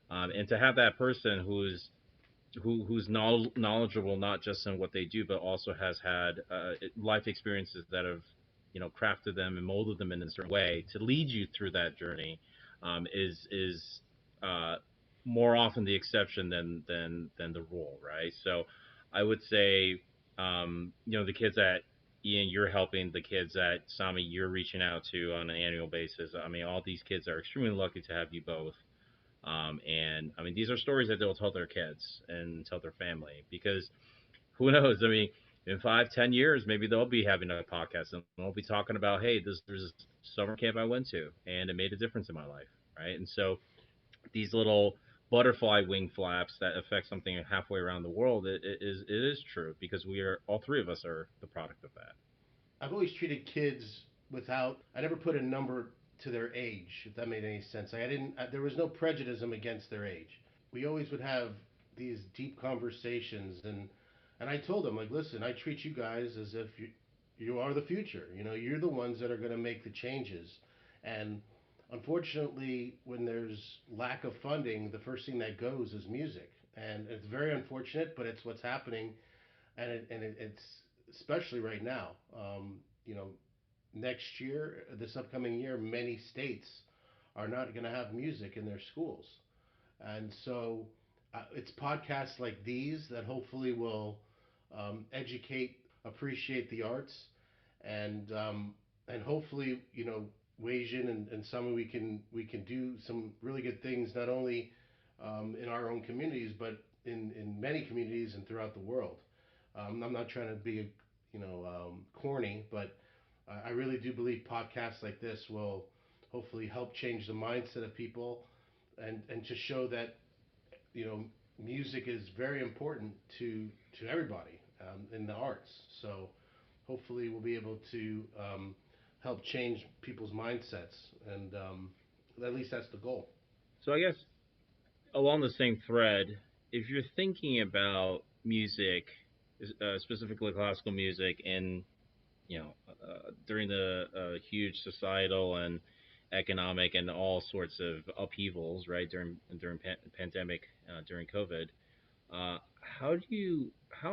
And to have that person who's knowledgeable not just in what they do, but also has had life experiences that have crafted them and molded them in a certain way to lead you through that journey, is uh, more often the exception than the rule, right? So I would say, the kids that Ian, you're helping, the kids that Sami, you're reaching out to on an annual basis. I mean, all these kids are extremely lucky to have you both. And I mean, these are stories that they'll tell their kids and tell their family, because who knows? I mean, in 5, 10 years, maybe they'll be having a podcast and they'll be talking about, hey, there's this summer camp I went to and it made a difference in my life, right? And so these little butterfly wing flaps that affect something halfway around the world, it is true because we are all three of us are the product of that. I've always treated kids without. I never put a number to their age, if that made any sense. I didn't. There was no prejudice against their age. We always would have these deep conversations, and I told them like, listen, I treat you guys as if you are the future. You know, you're the ones that are going to make the changes, and unfortunately, when there's lack of funding, the first thing that goes is music, and it's very unfortunate, but it's what's happening, it's especially right now. You know, next year, this upcoming year, many states are not going to have music in their schools, and so it's podcasts like these that hopefully will educate, appreciate the arts, and hopefully, you know, Wei-Jen and some we can do some really good things not only in our own communities but in many communities and throughout the world. I'm not trying to be, corny, but I really do believe podcasts like this will hopefully help change the mindset of people and to show that, you know, music is very important to everybody in the arts. So hopefully we'll be able to help change people's mindsets, and at least that's the goal. So I guess along the same thread, if you're thinking about music, specifically classical music, and during the huge societal and economic and all sorts of upheavals, right, during pandemic, during COVID, how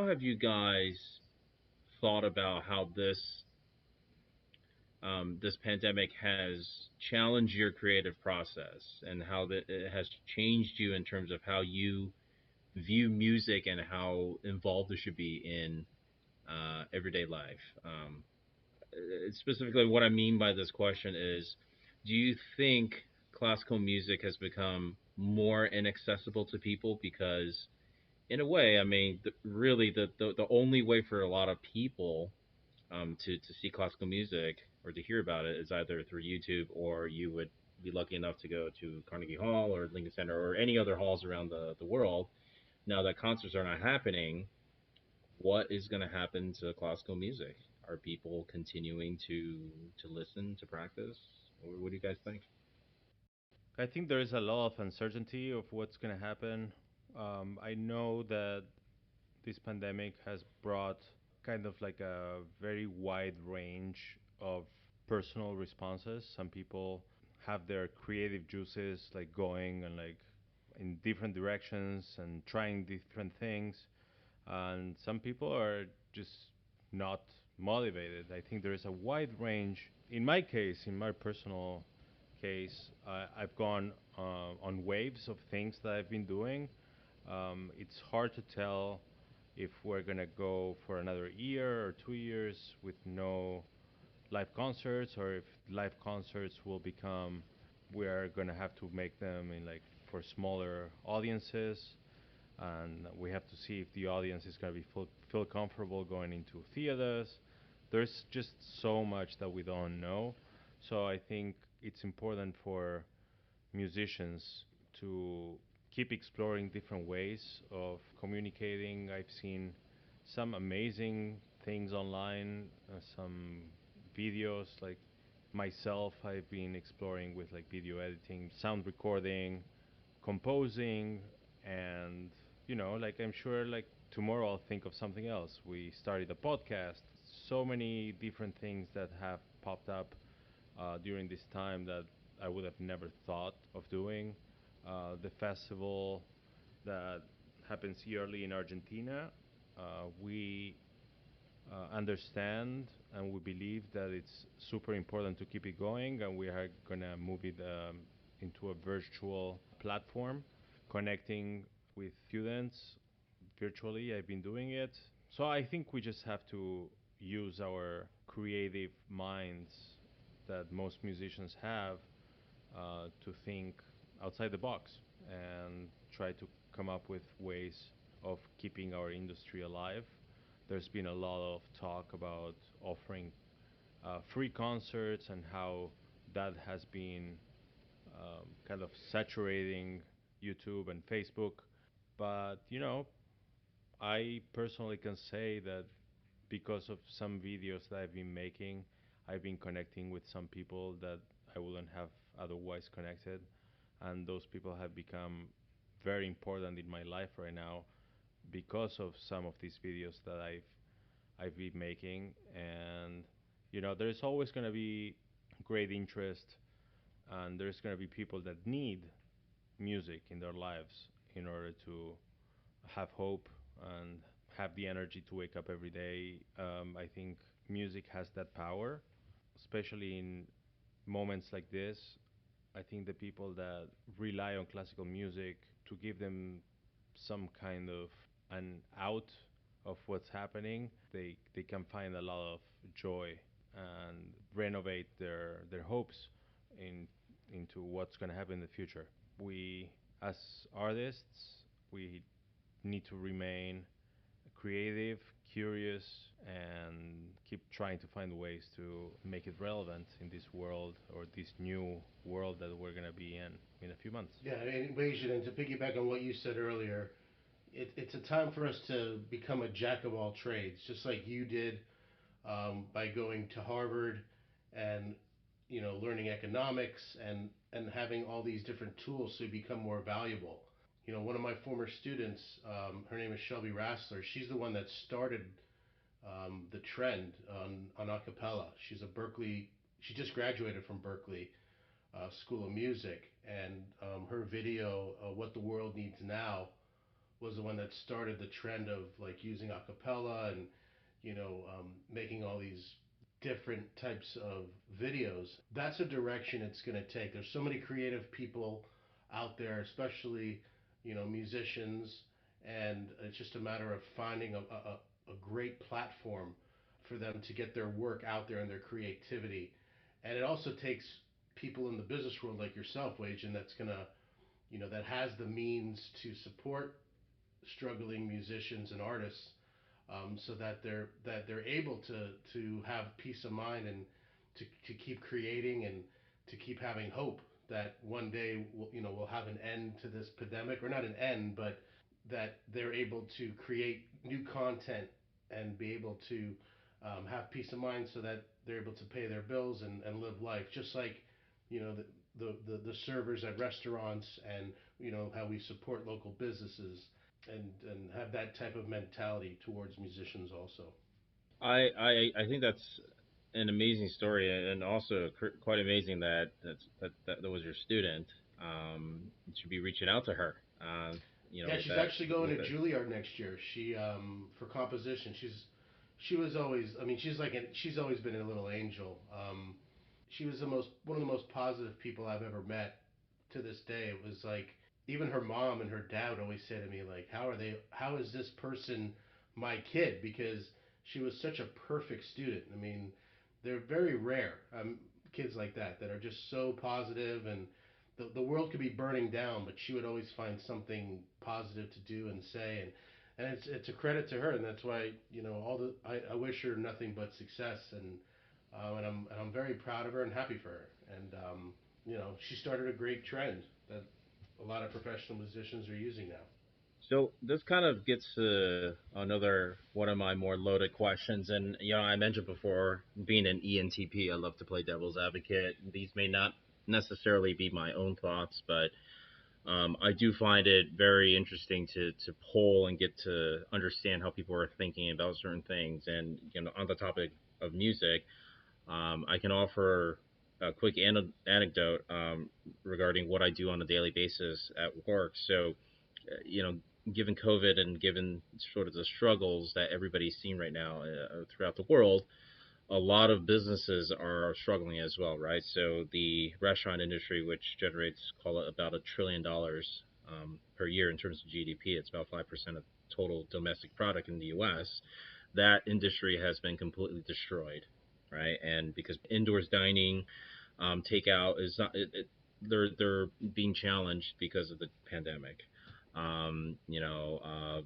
have you guys thought about how this pandemic has challenged your creative process and how that it has changed you in terms of how you view music and how involved it should be in everyday life. Specifically, what I mean by this question is, do you think classical music has become more inaccessible to people because, in a way, I mean, really, the only way for a lot of people to see classical music or to hear about it is either through YouTube, or you would be lucky enough to go to Carnegie Hall or Lincoln Center or any other halls around the world. Now that concerts are not happening, what is going to happen to classical music? Are people continuing to listen, to practice? Or what do you guys think? I think there is a lot of uncertainty of what's going to happen. I know that this pandemic has brought kind of like a very wide range of personal responses. Some people have their creative juices like going and like in different directions and trying different things, and some people are just not motivated. I think there is a wide range. In my case, in my personal case, I've gone on waves of things that I've been doing. It's hard to tell if we're gonna go for another year or 2 years with no live concerts, or if live concerts will become, we are gonna have to make them in like for smaller audiences, and we have to see if the audience is gonna be feel comfortable going into theaters. There's just so much that we don't know, so I think it's important for musicians to keep exploring different ways of communicating. I've seen some amazing things online, some videos like myself. I've been exploring with like video editing, sound recording, composing, and like I'm sure like tomorrow I'll think of something else. We started a podcast. So many different things that have popped up during this time that I would have never thought of doing. The festival that happens yearly in Argentina, we understand and we believe that it's super important to keep it going, and we are gonna move it into a virtual platform, connecting with students virtually. I've been doing it, so I think we just have to use our creative minds that most musicians have to think outside the box and try to come up with ways of keeping our industry alive. There's been a lot of talk about offering free concerts and how that has been kind of saturating YouTube and Facebook. But, I personally can say that because of some videos that I've been making, I've been connecting with some people that I wouldn't have otherwise connected. And those people have become very important in my life right now because of some of these videos that I've been making. And there's always going to be great interest, and there's going to be people that need music in their lives in order to have hope and have the energy to wake up every day. I think music has that power, especially in moments like this. I think the people that rely on classical music to give them some kind of an out of what's happening, they can find a lot of joy and renovate their hopes in into what's going to happen in the future. We, as artists, we need to remain creative, curious, and keep trying to find ways to make it relevant in this world, or this new world that we're going to be in a few months. Yeah, and Wei-Jen, and to piggyback on what you said earlier, it's a time for us to become a jack of all trades, just like you did by going to Harvard and learning economics and having all these different tools so you become more valuable. One of my former students, her name is Shelby Rassler. She's the one that started the trend on a cappella. She's a Berkeley. She just graduated from Berkeley School of Music, and her video, "What the World Needs Now," was the one that started the trend of like using a cappella and making all these different types of videos. That's a direction it's going to take. There's so many creative people out there, especially musicians, and it's just a matter of finding a great platform for them to get their work out there and their creativity. And it also takes people in the business world like yourself, Wage, and that's gonna that has the means to support struggling musicians and artists, so that they're able to have peace of mind and to keep creating and to keep having hope that one day we'll have an end to this pandemic, or not an end, but that they're able to create new content and be able to have peace of mind so that they're able to pay their bills and live life just like the servers at restaurants, and how we support local businesses and have that type of mentality towards musicians also. I think that's an amazing story, and also quite amazing that was your student. You should be reaching out to her. Yeah, With she's that actually going with to it. Juilliard next year. She for composition. She was always. I mean, she's always been a little angel. She was the most one of the most positive people I've ever met. To this day, it was like even her mom and her dad would always say to me like, How is this person my kid?" Because she was such a perfect student. I mean, they're very rare. Kids like that are just so positive, and the world could be burning down, but she would always find something positive to do and say, and it's a credit to her, and that's why I wish her nothing but success, and I'm very proud of her and happy for her, and she started a great trend that a lot of professional musicians are using now. So this kind of gets to another one of my more loaded questions, and I mentioned before, being an ENTP, I love to play devil's advocate. These may not necessarily be my own thoughts, but I do find it very interesting to poll and get to understand how people are thinking about certain things. And on the topic of music, I can offer a quick anecdote regarding what I do on a daily basis at work. So, given COVID and given sort of the struggles that everybody's seeing right now throughout the world, a lot of businesses are struggling as well, right? So the restaurant industry, which generates, call it, about $1 trillion per year in terms of GDP, it's about 5% of total domestic product in the U.S. That industry has been completely destroyed, right? And because indoors dining, takeout is not, they're being challenged because of the pandemic. Um, you know, uh,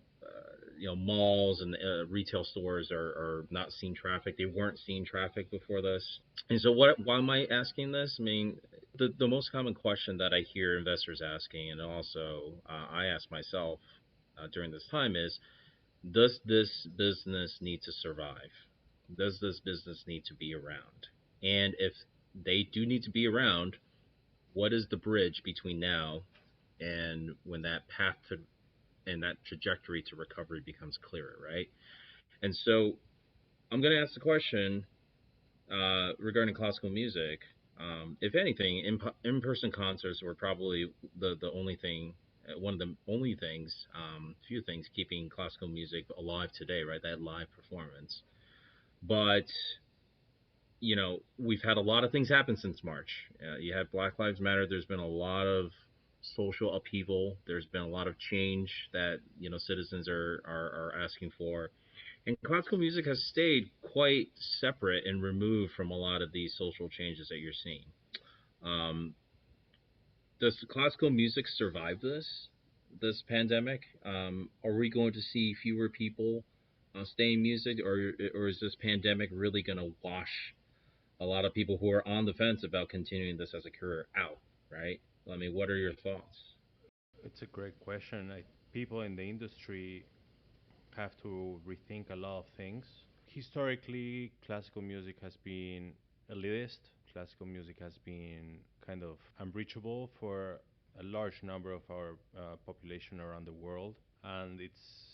Malls and retail stores are not seeing traffic. They weren't seeing traffic before this. And so, why am I asking this? I mean, The most common question that I hear investors asking, and also I ask myself during this time, is does this business need to survive? Does this business need to be around? And if they do need to be around, what is the bridge between now and when that path to and that trajectory to recovery becomes clearer, right? And so I'm going to ask the question regarding classical music. If anything, in-person concerts were probably the only thing, one of the only things, few things keeping classical music alive today, right? That live performance. But we've had a lot of things happen since March. You had Black Lives Matter. There's been a lot of social upheaval. There's been a lot of change that citizens are asking for. And classical music has stayed quite separate and removed from a lot of these social changes that you're seeing. Um, does classical music survive this pandemic? Are we going to see fewer people stay in music, or is this pandemic really going to wash a lot of people who are on the fence about continuing this as a career out? Right? I mean, what are your thoughts? It's a great question. People in the industry have to rethink a lot of things. Historically, classical music has been elitist. Classical music has been kind of unreachable for a large number of our population around the world, and it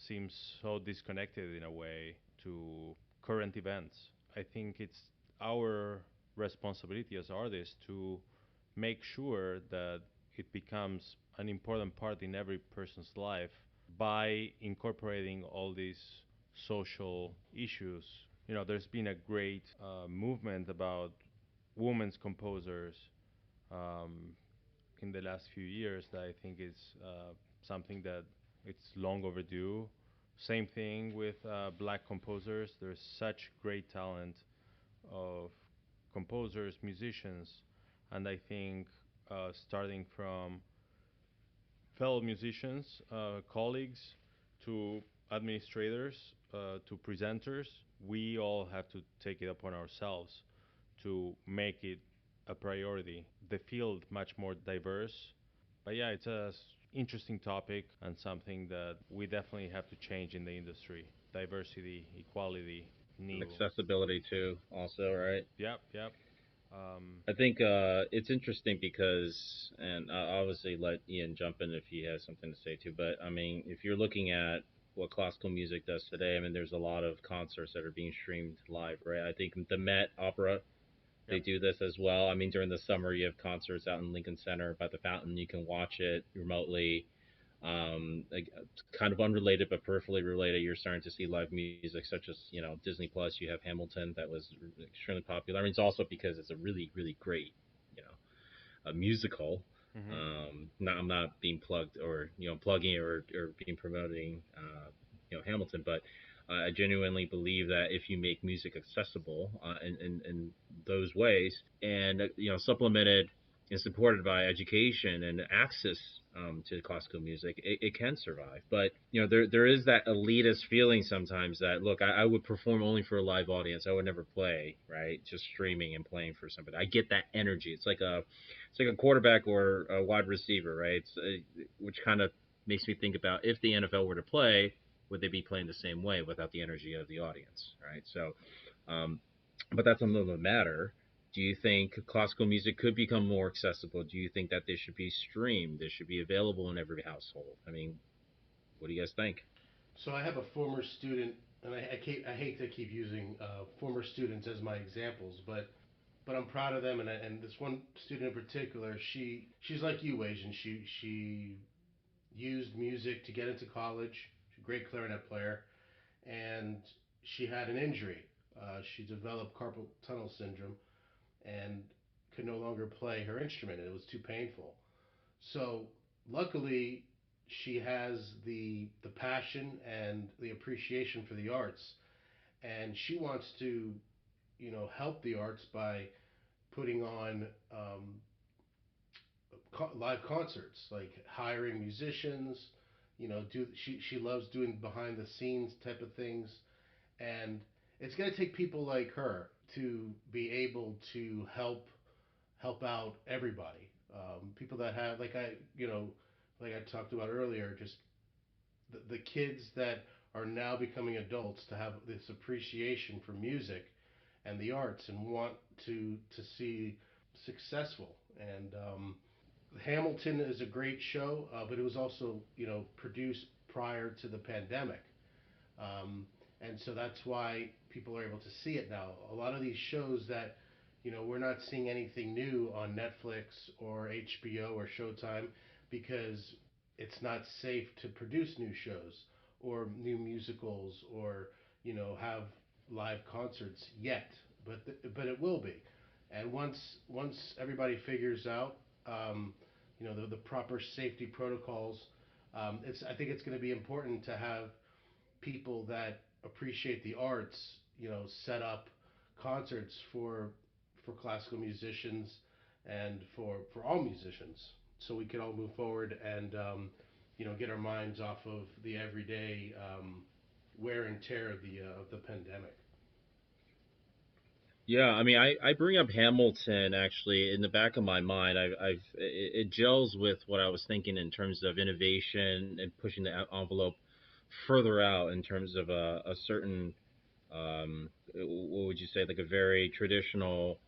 seems so disconnected in a way to current events. I think it's our responsibility as artists to make sure that it becomes an important part in every person's life by incorporating all these social issues. There's been a great movement about women's composers um, in the last few years that I think is something that it's long overdue. Same thing with black composers. There's such great talent of composers, musicians, and I think starting from fellow musicians, colleagues, to administrators, to presenters, we all have to take it upon ourselves to make it a priority. The field much more diverse, but yeah, it's a interesting topic and something that we definitely have to change in the industry. Diversity, equality, needs. Accessibility too, also, right? Yep, yep. Um, I think it's interesting because, and I'll obviously let Ian jump in if he has something to say too. But I mean, if you're looking at what classical music does today, I mean, there's a lot of concerts that are being streamed live, right? I think the Met Opera, they yep. do this as well. I mean, during the summer, you have concerts out in Lincoln Center by the fountain. You can watch it remotely. Like, kind of unrelated but peripherally related, you're starting to see live music such as Disney Plus. You have Hamilton that was extremely popular. I mean, it's also because it's a really really great you know a musical. Hmm. I'm not being plugged or plugging or being promoting Hamilton, but I genuinely believe that if you make music accessible in those ways, and supplemented and supported by education and access to classical music, it can survive. But there is that elitist feeling sometimes that, look, I would perform only for a live audience. I would never play, right, just streaming and playing for somebody. I get that energy. It's like a quarterback or a wide receiver, right? Which kind of makes me think about, if the NFL were to play, would they be playing the same way without the energy of the audience, right? So, um, but that's another matter. Do you think classical music could become more accessible? Do you think that this should be streamed? This should be available in every household? I mean, what do you guys think? So I have a former student, and I hate to keep using former students as my examples, but I'm proud of them. And this one student in particular, she's like you, Asian. She used music to get into college. She's a great clarinet player, and she had an injury. She developed carpal tunnel syndrome and could no longer play her instrument, and it was too painful. So luckily, she has the passion and the appreciation for the arts, and she wants to help the arts by putting on live concerts, like hiring musicians. Do she loves doing behind the scenes type of things, and it's going to take people like her to be able to help out everybody. People that have, like like I talked about earlier, just the kids that are now becoming adults to have this appreciation for music and the arts and want to see successful. And Hamilton is a great show, but it was also produced prior to the pandemic, and so that's why people are able to see it now. A lot of these shows that we're not seeing anything new on Netflix or HBO or Showtime because it's not safe to produce new shows or new musicals or have live concerts yet, but it will be. And once everybody figures out the proper safety protocols, it's I think it's going to be important to have people that appreciate the arts, set up concerts for classical musicians and for all musicians, so we can all move forward and get our minds off of the everyday wear and tear of the pandemic. Yeah, I mean, I bring up Hamilton actually in the back of my mind. It gels with what I was thinking in terms of innovation and pushing the envelope further out in terms of a certain what would you say, like a very traditional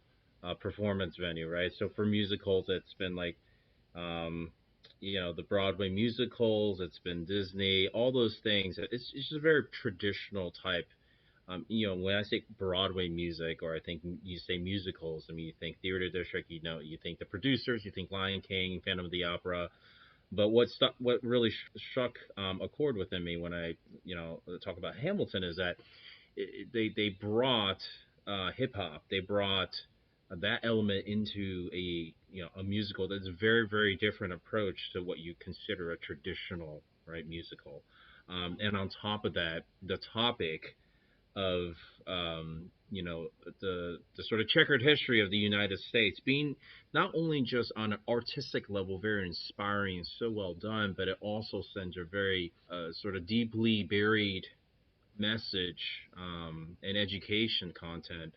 performance venue, right? So for musicals, it's been like um, the Broadway musicals, it's been Disney, all those things. It's just a very traditional type. When I say Broadway music, or I think you say musicals, I mean, you think theater district, you think the producers, you think Lion King, Phantom of the Opera. But what really struck a chord within me when I, talk about Hamilton is that they brought hip hop, they brought that element into a musical that's a very very different approach to what you consider a traditional right musical. And on top of that, the topic of the sort of checkered history of the United States being not only just on an artistic level very inspiring and so well done, but it also sends a very sort of deeply buried message and education content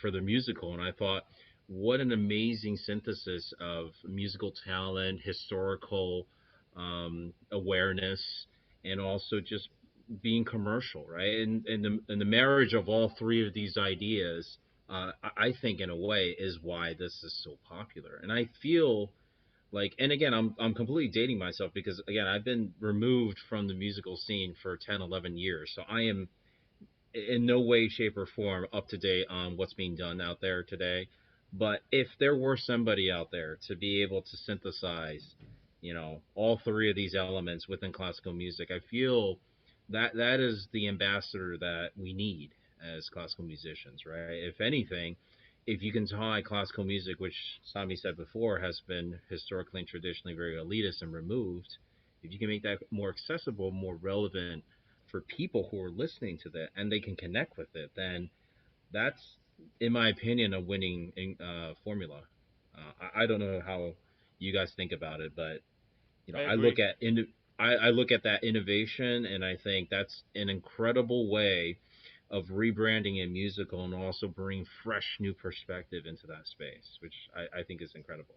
for the musical. And I thought, what an amazing synthesis of musical talent, historical awareness, and also just being commercial, right? And the marriage of all three of these ideas, I think, in a way, is why this is so popular. And I feel like, and again, I'm completely dating myself because again, I've been removed from the musical scene for 10, 11 years, so I am in no way, shape, or form up to date on what's being done out there today. But if there were somebody out there to be able to synthesize, all three of these elements within classical music, I feel that that is the ambassador that we need as classical musicians, right? If anything, if you can tie classical music, which Sami said before has been historically and traditionally very elitist and removed, if you can make that more accessible, more relevant for people who are listening to that and they can connect with it, then that's, in my opinion, a winning formula. I don't know how you guys think about it, but I I agree. I look at that innovation and I think that's an incredible way of rebranding a musical and also bring fresh new perspective into that space, which I think is incredible.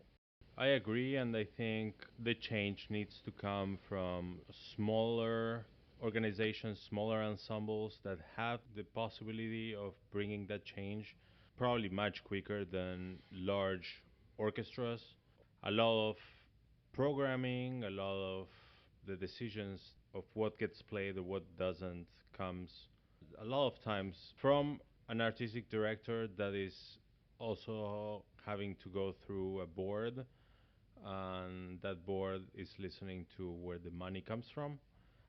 I agree, and I think the change needs to come from smaller organizations, smaller ensembles that have the possibility of bringing that change probably much quicker than large orchestras. A lot of programming, a lot of the decisions of what gets played or what doesn't comes a lot of times from an artistic director that is also having to go through a board, and that board is listening to where the money comes from.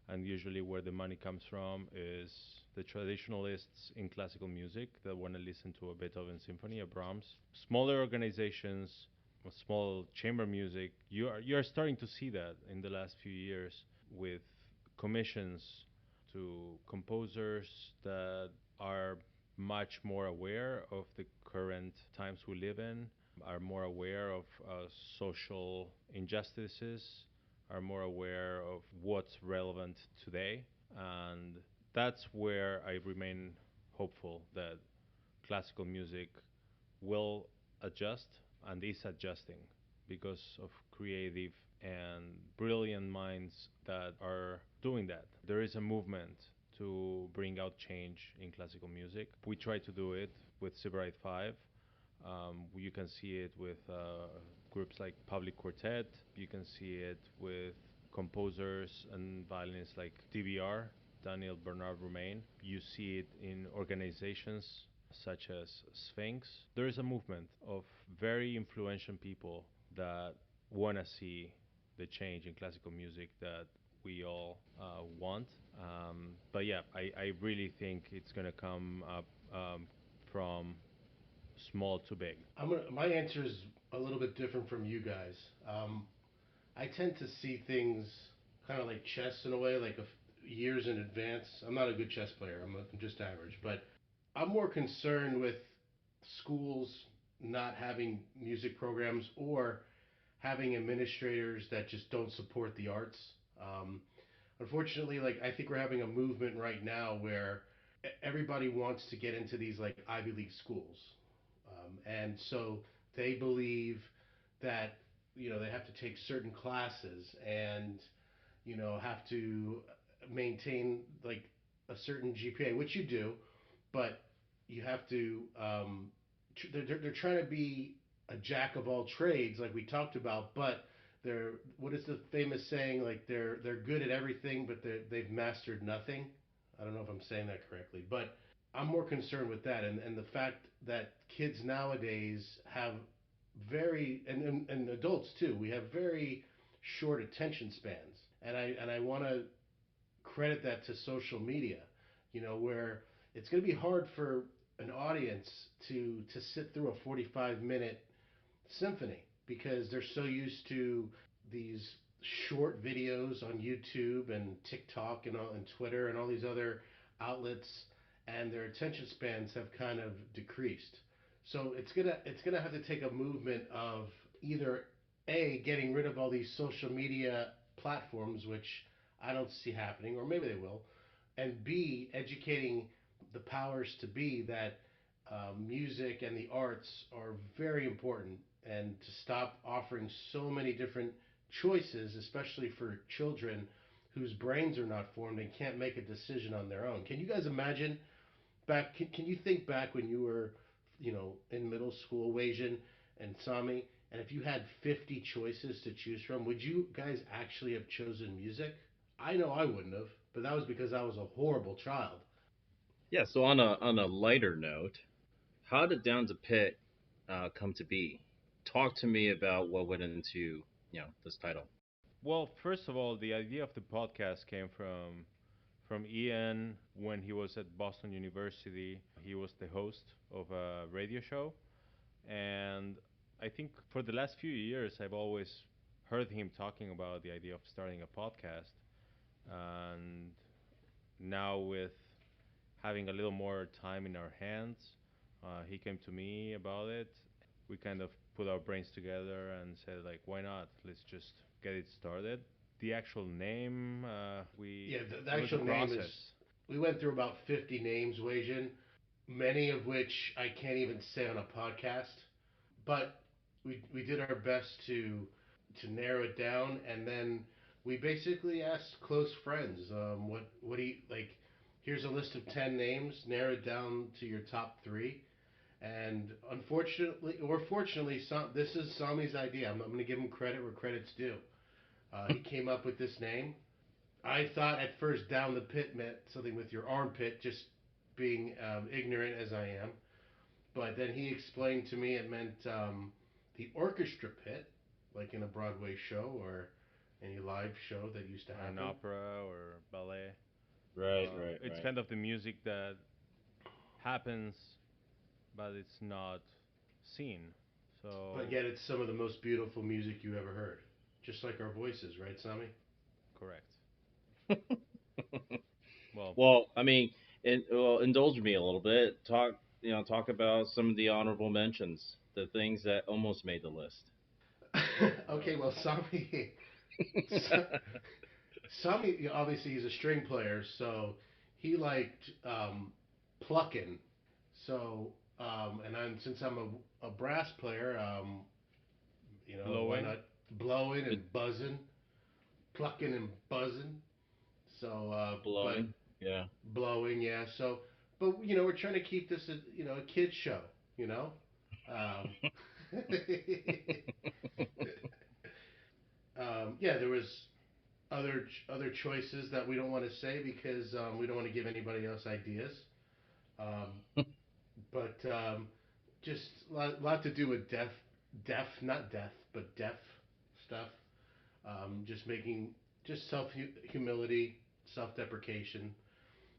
And usually, where the money comes from is the traditionalists in classical music that want to listen to a Beethoven symphony, a Brahms. Smaller organizations, small chamber music, you are starting to see that in the last few years with commissions to composers that are much more aware of the current times we live in, are more aware of social injustices, are more aware of what's relevant today. And that's where I remain hopeful that classical music will adjust and is adjusting because of creative and brilliant minds that are doing that. There is a movement to bring out change in classical music. We try to do it with Sybarite 5. You can see it with groups like Public Quartet. You can see it with composers and violinists like DBR, Daniel Bernard Romain. You see it in organizations such as Sphinx. There is a movement of very influential people that want to see the change in classical music that we all want. But yeah, I really think it's going to come up from small to big. My answer is a little bit different from you guys. I tend to see things kind of like chess in a way, like years in advance. I'm not a good chess player. I'm just average, but I'm more concerned with schools not having music programs or having administrators that just don't support the arts. Um, Unfortunately, like I think we're having a movement right now where everybody wants to get into these like Ivy League schools, and so they believe that they have to take certain classes and have to maintain like a certain GPA, which you do, but you have to. They're trying to be a jack of all trades, like we talked about, but they're what is the famous saying? Like they're good at everything, but they've mastered nothing. I don't know if I'm saying that correctly, but I'm more concerned with that and the fact that kids nowadays have and adults too. We have very short attention spans, and I want to credit that to social media. Where it's going to be hard for an audience to sit through a 45-minute symphony because they're so used to these short videos on YouTube and TikTok and Twitter and all these other outlets, and their attention spans have kind of decreased. So it's gonna have to take a movement of either a getting rid of all these social media platforms, which I don't see happening, or maybe they will, and b educating the powers to be that music and the arts are very important, and to stop offering so many different choices, especially for children whose brains are not formed and can't make a decision on their own. Can you guys imagine can you think back when you were, in middle school, Wei-Jen and Sami, and if you had 50 choices to choose from, would you guys actually have chosen music? I know I wouldn't have, but that was because I was a horrible child. Yeah. So on a lighter note, how did Down the Pit come to be? Talk to me about what went into this title. Well, first of all, the idea of the podcast came from Ian when he was at Boston University. He was the host of a radio show, and I think for the last few years I've always heard him talking about the idea of starting a podcast. And now with having a little more time in our hands, he came to me about it. We kind of put our brains together and said like, why not? Let's just get it started. The actual name, Yeah, the it was a actual name is. process. We went through about 50 names, Wei-Jen, many of which I can't even say on a podcast. But we did our best to narrow it down, and then we basically asked close friends, what do you like? Here's a list of 10 names. Narrow it down to your top three. And unfortunately, or fortunately, this is Sami's idea. I'm going to give him credit where credit's due. He came up with this name. I thought at first down the pit meant something with your armpit, just being ignorant as I am. But then he explained to me it meant the orchestra pit, like in a Broadway show or any live show that used to An happen. opera or ballet. Right, right, It's right. kind of the music that happens, but it's not seen. But So, yet it's some of the most beautiful music you ever heard. Just like our voices, right, Sami? correct. Well, Well, I mean, indulge me a little bit. Talk about some of the honorable mentions, the things that almost made the list. Okay, well, Sami, obviously he's a string player, so he liked plucking. So, and since I'm a brass player, Why Blowing. not blowing But and buzzing, plucking and buzzing. So, but blowing, yeah. blowing, yeah. So, but we're trying to keep this a kids show. You know. Um, yeah, there was other choices that we don't want to say because we don't want to give anybody else ideas. Um, but just lot to do with deaf, not death, but deaf stuff. Just making just humility, self deprecation.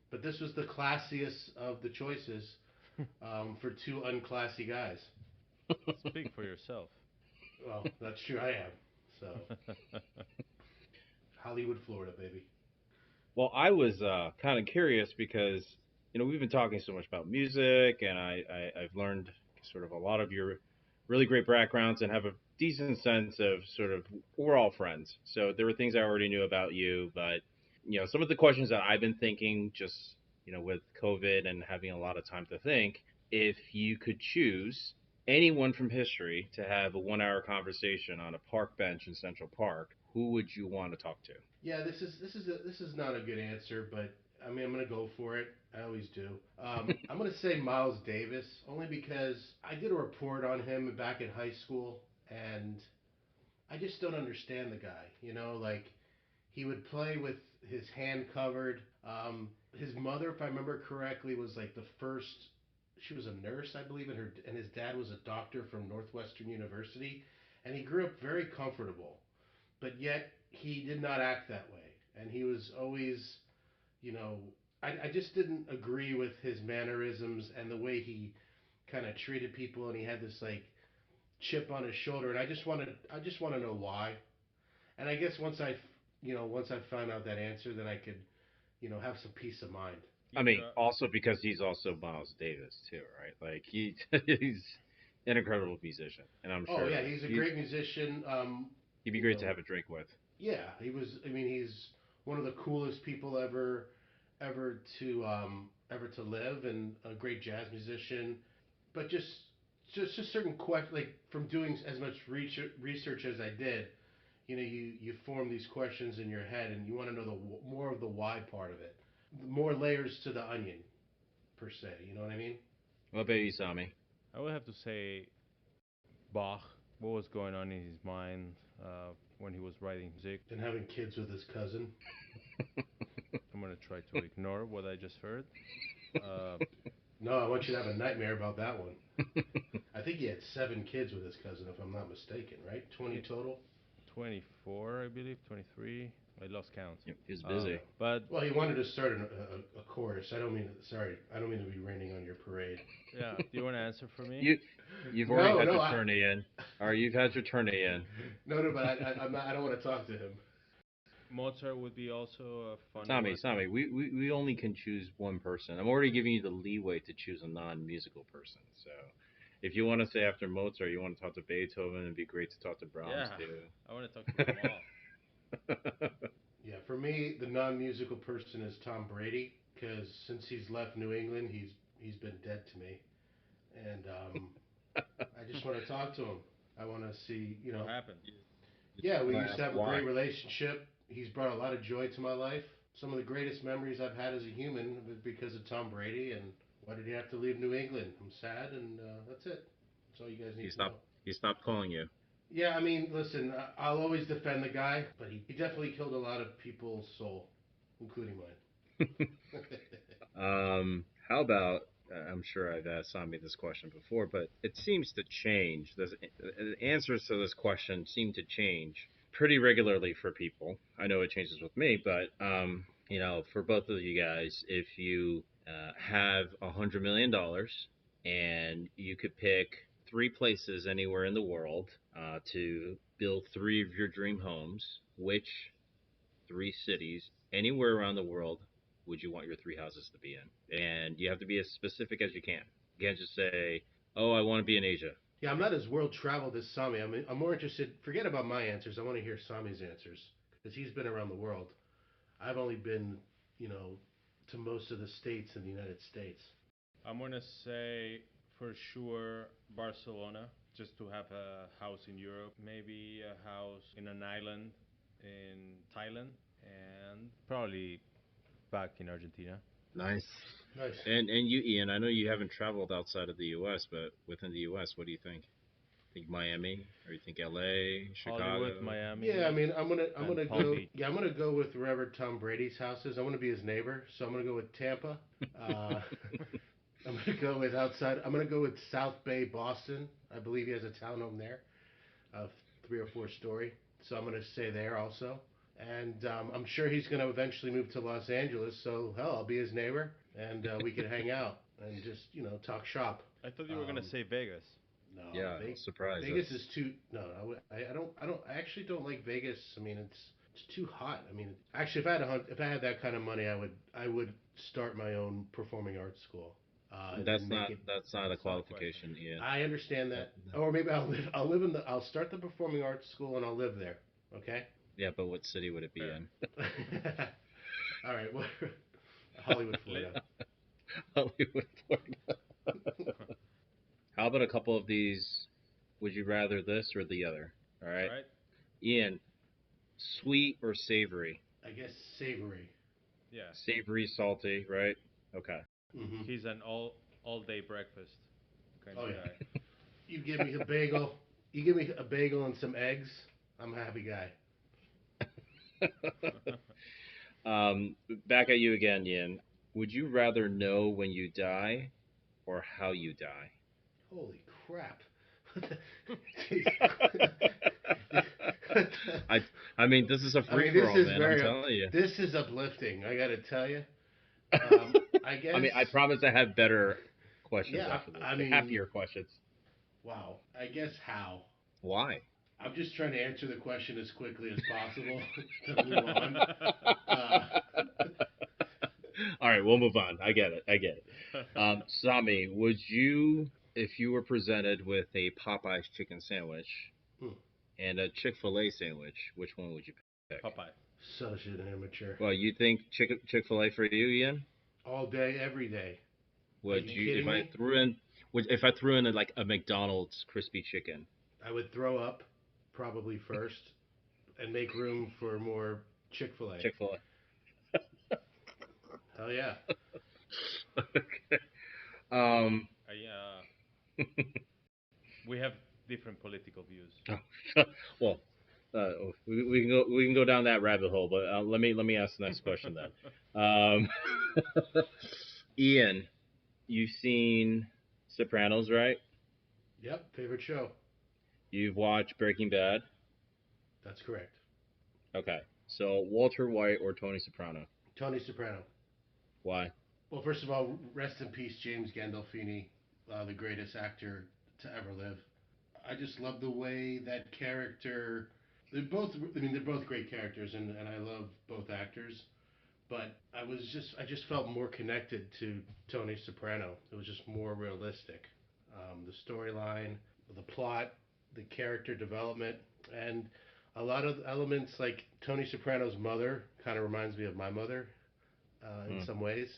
But this was the classiest of the choices for two unclassy guys. Speak for yourself. Well, that's true. I am. So Hollywood, Florida, baby. Well, I was kind of curious because we've been talking so much about music, and I've learned sort of a lot of your really great backgrounds and have a decent sense of sort of we're all friends. So there were things I already knew about you, but some of the questions that I've been thinking just with COVID and having a lot of time to think, if you could choose anyone from history to have a 1 hour conversation on a park bench in Central Park, who would you want to talk to? Yeah, this is not a good answer, but I mean I'm gonna go for it. I always do. I'm gonna say Miles Davis only because I did a report on him back in high school, and I just don't understand the guy. Like he would play with his hand covered. His mother, if I remember correctly, was like the first. She was a nurse, I believe, and his dad was a doctor from Northwestern University, and he grew up very comfortable, but yet he did not act that way, and he was always, you know, I just didn't agree with his mannerisms and the way he kind of treated people, and he had this like chip on his shoulder, and I just want to know why. And I guess once I found out that answer, then I could, have some peace of mind. I You, mean, also because he's also Miles Davis too, right? Like he's an incredible musician, and I'm Oh yeah, sure he's a great musician. he'd be You great to know, have a drink with. yeah, he was. I mean, he's one of the coolest people ever to live, and a great jazz musician. But just certain questions, like from doing as much research as I did, you form these questions in your head, and you want to know more of the why part of it, more layers to the onion per se. You know what I mean? What about you, Sami? I would have to say Bach. What was going on in his mind when he was writing music? And having kids with his cousin. I'm gonna try to ignore what I just heard. Uh, No, I want you to have a nightmare about that one. I think he had 7 kids with his cousin, if I'm not mistaken, right? 20 he, total. 24, I believe, 23. I lost count. He's Um, busy. but Well, he wanted to start a chorus. Sorry, I don't mean to be raining on your parade. yeah, do you want to answer for me? You you've already No, had no, your turn in. Or you've had your turn in. no, but I'm not. I don't want to talk to him. Mozart would be also a funny Sami, one. Sami, we only can choose one person. I'm already giving you the leeway to choose a non-musical person. So, if you want to say after Mozart, you want to talk to Beethoven, it'd be great to talk to Brahms Yeah, too. I want to talk to them all. Yeah, for me, the non-musical person is Tom Brady because since he's left New England, he's been dead to me, and I just want to talk to him. I want to see, What happened? yeah, we I used to ask have a why. great relationship. He's brought a lot of joy to my life. Some of the greatest memories I've had as a human was because of Tom Brady. And why did he have to leave New England? I'm sad, and that's it. That's all you guys He need to know. stopped. He stopped calling you. Yeah, I mean, listen, I'll always defend the guy, but he definitely killed a lot of people's soul, including mine. How about? I'm sure I've asked Sami this question before, but it seems to change. The answers to this question seem to change pretty regularly for people. I know it changes with me, but for both of you guys, if you have $100 million and you could pick 3 places anywhere in the world to build 3 of your dream homes, which 3 cities anywhere around the world would you want your 3 houses to be in? And you have to be as specific as you can. You can't just say, "Oh, I want to be in Asia." Yeah, I'm not as world traveled as Sami. I'm more interested. Forget about my answers. I want to hear Sami's answers because he's been around the world. I've only been, you know, to most of the states in the United States. I'm gonna say for sure Barcelona. just to have a house in Europe, maybe a house in an island in Thailand, and probably back in Argentina. Nice. Nice. And you, Ian, I know you haven't traveled outside of the U.S., but within the U.S., what do you think? Think Miami, or you think L.A., Hollywood, Chicago? Miami, Yeah, I mean, I'm and gonna Palm go. Beach. Yeah, I'm gonna go with wherever Tom Brady's house is. I want to be his neighbor, so I'm gonna go with Tampa. Uh, I'm gonna go with outside. I'm gonna go with South Bay, Boston. I believe he has a townhome there, 3 or 4 story. So I'm gonna stay there also. And I'm sure he's gonna eventually move to Los Angeles. So hell, I'll be his neighbor, and we can hang out and just talk shop. I thought you were gonna Um, say Vegas. no, Yeah, I was surprised. Vegas is too. No, I actually don't like Vegas. I mean, it's too hot. I mean, actually, if I had that kind of money, I would start my own performing arts school, and That's then make not it. that's not a That's not a question. qualification, Ian. I understand That- that, that- or maybe I'll start the performing arts school and I'll live there. Okay. yeah, but what city would it be Fair. in? All right. Well, Hollywood, Florida. Hollywood, Florida. How about a couple of these? Would you rather this or the other? All All right, right. Ian. Sweet or savory? I guess savory. Yeah. Savory, salty, right? Okay. Hmm. He's an all day breakfast kind Oh of yeah. guy. You give me a bagel. You give me a bagel and some eggs. I'm a happy guy. um, Back at you again, Ian. Would you rather know when you die or how you die? Holy crap. I I mean, this is a I free mean, for this all, is man. I'm very. telling you. This is uplifting. I got to tell you. I I guess. mean, I promise I have better questions Yeah. after this. I Like, mean, happier questions. wow. I guess how. Why? I'm just trying to answer the question as quickly as possible to move on. Uh, All right, we'll move on. I get it. I get it. Sami, would you, if you were presented with a Popeye's chicken sandwich hmm, and a Chick-fil-A sandwich, which one would you pick? Popeye. such an amateur. Well, you think Chick-fil-A for you, Ian? All day, every day. Are Would you you, if kidding I me? threw in, if I threw in like a McDonald's crispy chicken? I would throw up probably first and make room for more Chick Fil A. Chick-fil-A. Hell yeah. Okay. Um. We have different political views. well, we can go down that rabbit hole, but let me ask the next question then. Ian, you've seen Sopranos, right? Yep, favorite show. You've watched Breaking Bad. That's correct. Okay, so Walter White or Tony Soprano? Tony Soprano. Why? Well, first of all, rest in peace, James Gandolfini, the greatest actor to ever live. I just love the way that character. They're both. I mean, they're both great characters, and I love both actors. But I just felt more connected to Tony Soprano. It was just more realistic. The storyline, the plot, the character development, and a lot of elements like Tony Soprano's mother kind of reminds me of my mother in Mm. some ways.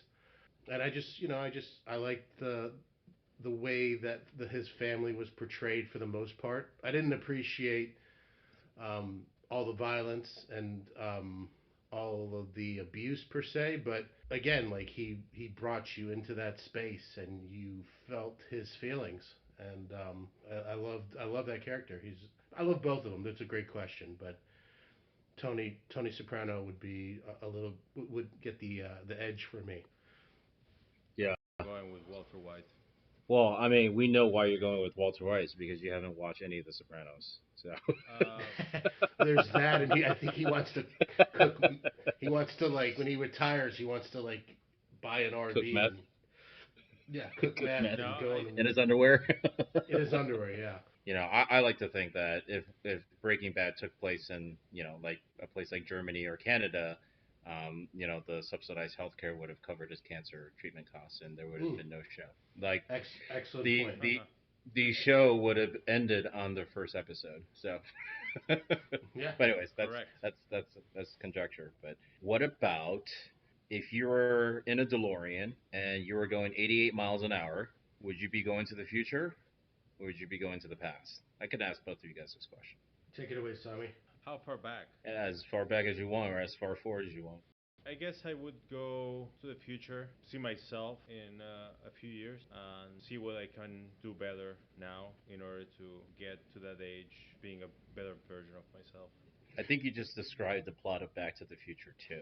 And I liked the way that his family was portrayed for the most part. I didn't appreciate all the violence and all of the abuse per se, but again, like he brought you into that space and you felt his feelings, and I love that character. I love both of them. That's a great question, but Tony Soprano would be a little would get the edge for me. Yeah. Going with Walter White. Well, I mean, we know why you're going with Walter White is because you haven't watched any of The Sopranos. So. Uh, There's that, and I think he wants to cook. He wants to like when he retires, he wants to like buy an Cook RV meth. and yeah, cook Cook meth meth no, and go I, in in, his underwear. in his underwear. Yeah. You know, I like to think that if Breaking Bad took place in, you know, like a place like Germany or Canada, you know, the subsidized healthcare would have covered his cancer treatment costs, and there would have Mm, been no show. Like excellent the point. the the show would have ended on the first episode. So, but Yeah. anyways, correct. that's conjecture. But what about if you were in a DeLorean and you were going 88 miles an hour? Would you be going to the future or would you be going to the past? I could ask both of you guys this question. Take it away, Sami. How far back? As far back as you want, or as far forward as you want. I guess I would go to the future, see myself in a few years, and see what I can do better now in order to get to that age, being a better version of myself. I think you just described the plot of Back to the Future too.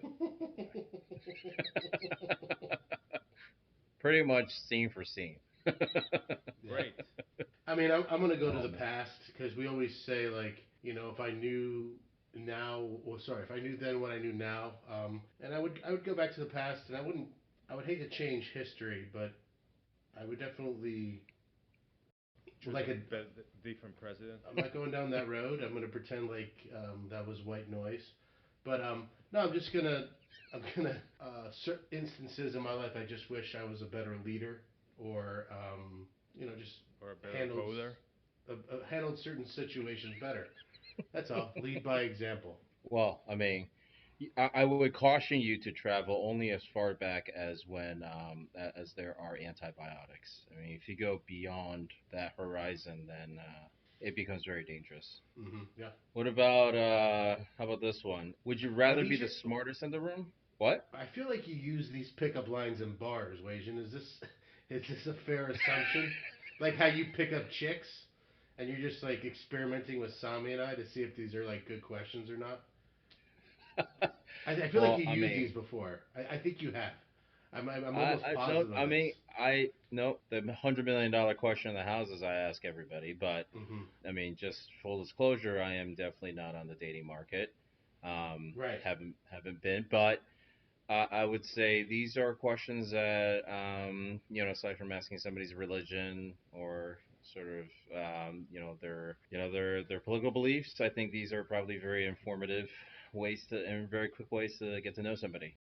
Pretty much scene for scene. Great. I mean, I'm gonna go to Oh the man. past because we always say like, if I knew now, or sorry, if I knew then what I knew now, and I would go back to the past, and I would hate to change history, but I would definitely Choose like a. different president. I'm not going down that road. I'm gonna pretend like that was white noise, but no, I'm gonna certain instances in my life I just wish I was a better leader, or just Or a better handled coder. handled certain situations better. That's all. Lead by example. Well, I mean, I would caution you to travel only as far back as when as there are antibiotics. I mean, if you go beyond that horizon, then it becomes very dangerous. Yeah. What about how about this one? Would you Are rather be these the your? smartest in the room? What? I feel like you use these pickup lines in bars, Wei-Jen. Is this a fair assumption? Like how you pick up chicks, and you're just like experimenting with Sami and I to see if these are like good questions or not. I feel like Well, you I used mean, these before. I think you have. I'm almost I no, positive I of this. mean, I no, the $100 million question in the houses I ask everybody, but Hmm. I mean, just full disclosure, I am definitely not on the dating market. Right. Haven't been, but I would say these are questions that aside from asking somebody's religion or sort of their political beliefs, I think these are probably very informative ways to and very quick ways to get to know somebody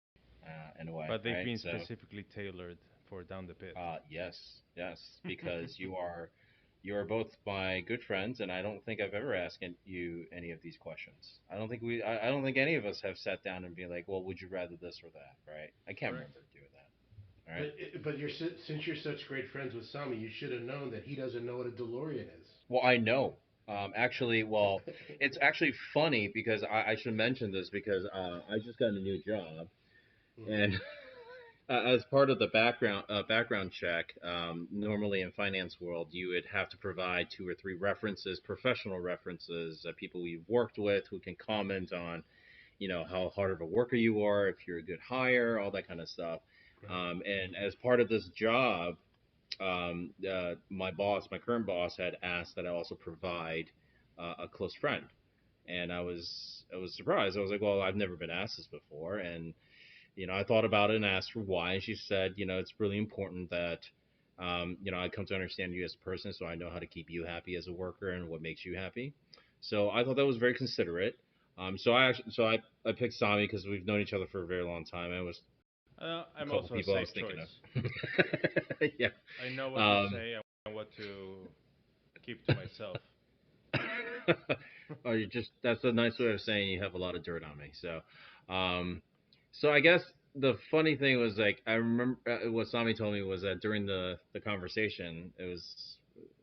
in a way, But they've right? been So specifically tailored for Down the Pit. yes, yes, because you are both my good friends, and I don't think I've ever asked you any of these questions. I don't think any of us have sat down and been like, well, would you rather this or that, right? I can't Correct. remember doing that. All right. But since you're such great friends with Sami, you should have known that he doesn't know what a DeLorean is. Well, I know. Actually, well, it's actually funny because I should mention this because I just got a new job, Hmm. and as part of the background check, normally in finance world, you would have to provide two or three references, professional references, people you've worked with who can comment on, how hard of a worker you are, if you're a good hire, all that kind of stuff. Right. And as part of this job, my current boss, had asked that I also provide a close friend, and I was surprised. I was like, well, I've never been asked this before, and I thought about it and asked her why, and she said, it's really important that, I come to understand you as a person, so I know how to keep you happy as a worker and what makes you happy. So I thought that was very considerate. So I picked Sami because we've known each other for a very long time. And it was a I'm couple also a people I safe was thinking choice. of. Yeah. I know what to Um, say and what to keep to myself. oh, that's a nice way of saying you have a lot of dirt on me. Um, so I guess the funny thing was like I remember what Sami told me was that during the conversation,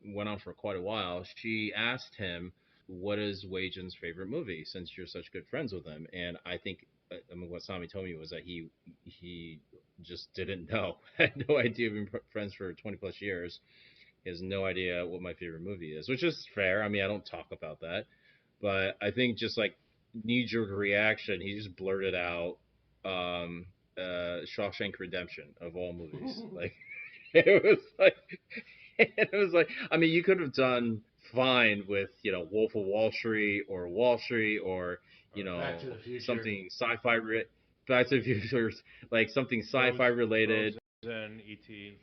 went on for quite a while. She asked him, "What is Wei-Jen's favorite movie?" Since you're such good friends with him, and I think I mean what Sami told me was that he just didn't know, had no idea. We've been friends for 20 plus years. He has no idea what my favorite movie is, which is fair. I mean, I don't talk about that, but I think just like knee jerk reaction, he just blurted out Shawshank Redemption of all movies. Like it was like it was like I mean, you could have done fine with Wolf of Wall Street or Wall Street or Or Back to the Future. something sci-fi. Back to the Future, like something sci-fi related. Frozen, E.T.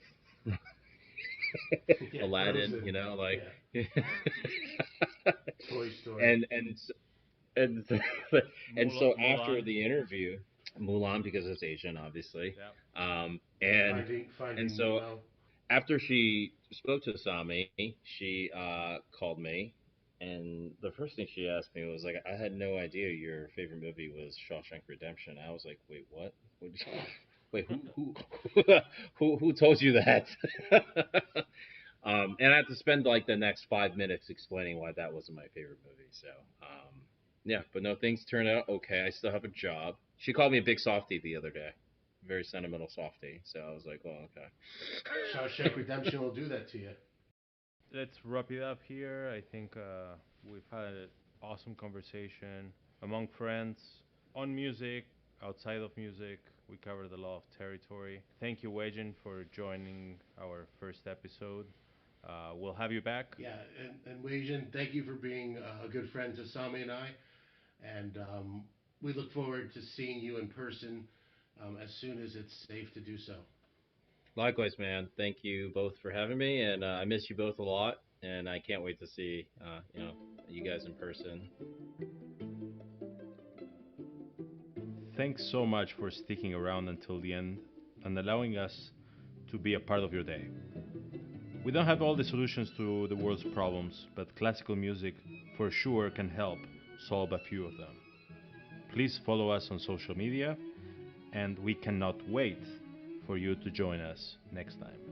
Yeah, Aladdin, Frozen. like Yeah. Toy Story. and and so after Mulan. the interview, Mulan because it's Asian, obviously, Yeah. and Finding so Nemo. after she spoke to Sami, she called me, and the first thing she asked me was like, "I had no idea your favorite movie was Shawshank Redemption." I was like, "Wait, what? Wait, who who told you that?" And I have to spend like the next 5 minutes explaining why that wasn't my favorite movie. So, yeah, but no, things turned out okay. I still have a job. She called me a big softie the other day, very sentimental softie. So I was like, well, okay. Shawshank Redemption will do that to you. Let's wrap it up here. I think we've had an awesome conversation among friends on music, outside of music. We covered a lot of territory. Thank you, Wei-Jen, for joining our first episode. We'll have you back. Yeah, and Wei-Jen, thank you for being a good friend to Sami and I. And we look forward to seeing you in person as soon as it's safe to do so. Likewise, man. Thank you both for having me, and I miss you both a lot. And I can't wait to see, you guys in person. Thanks so much for sticking around until the end and allowing us to be a part of your day. We don't have all the solutions to the world's problems, but classical music for sure can help solve a few of them. Please follow us on social media, and we cannot wait for you to join us next time.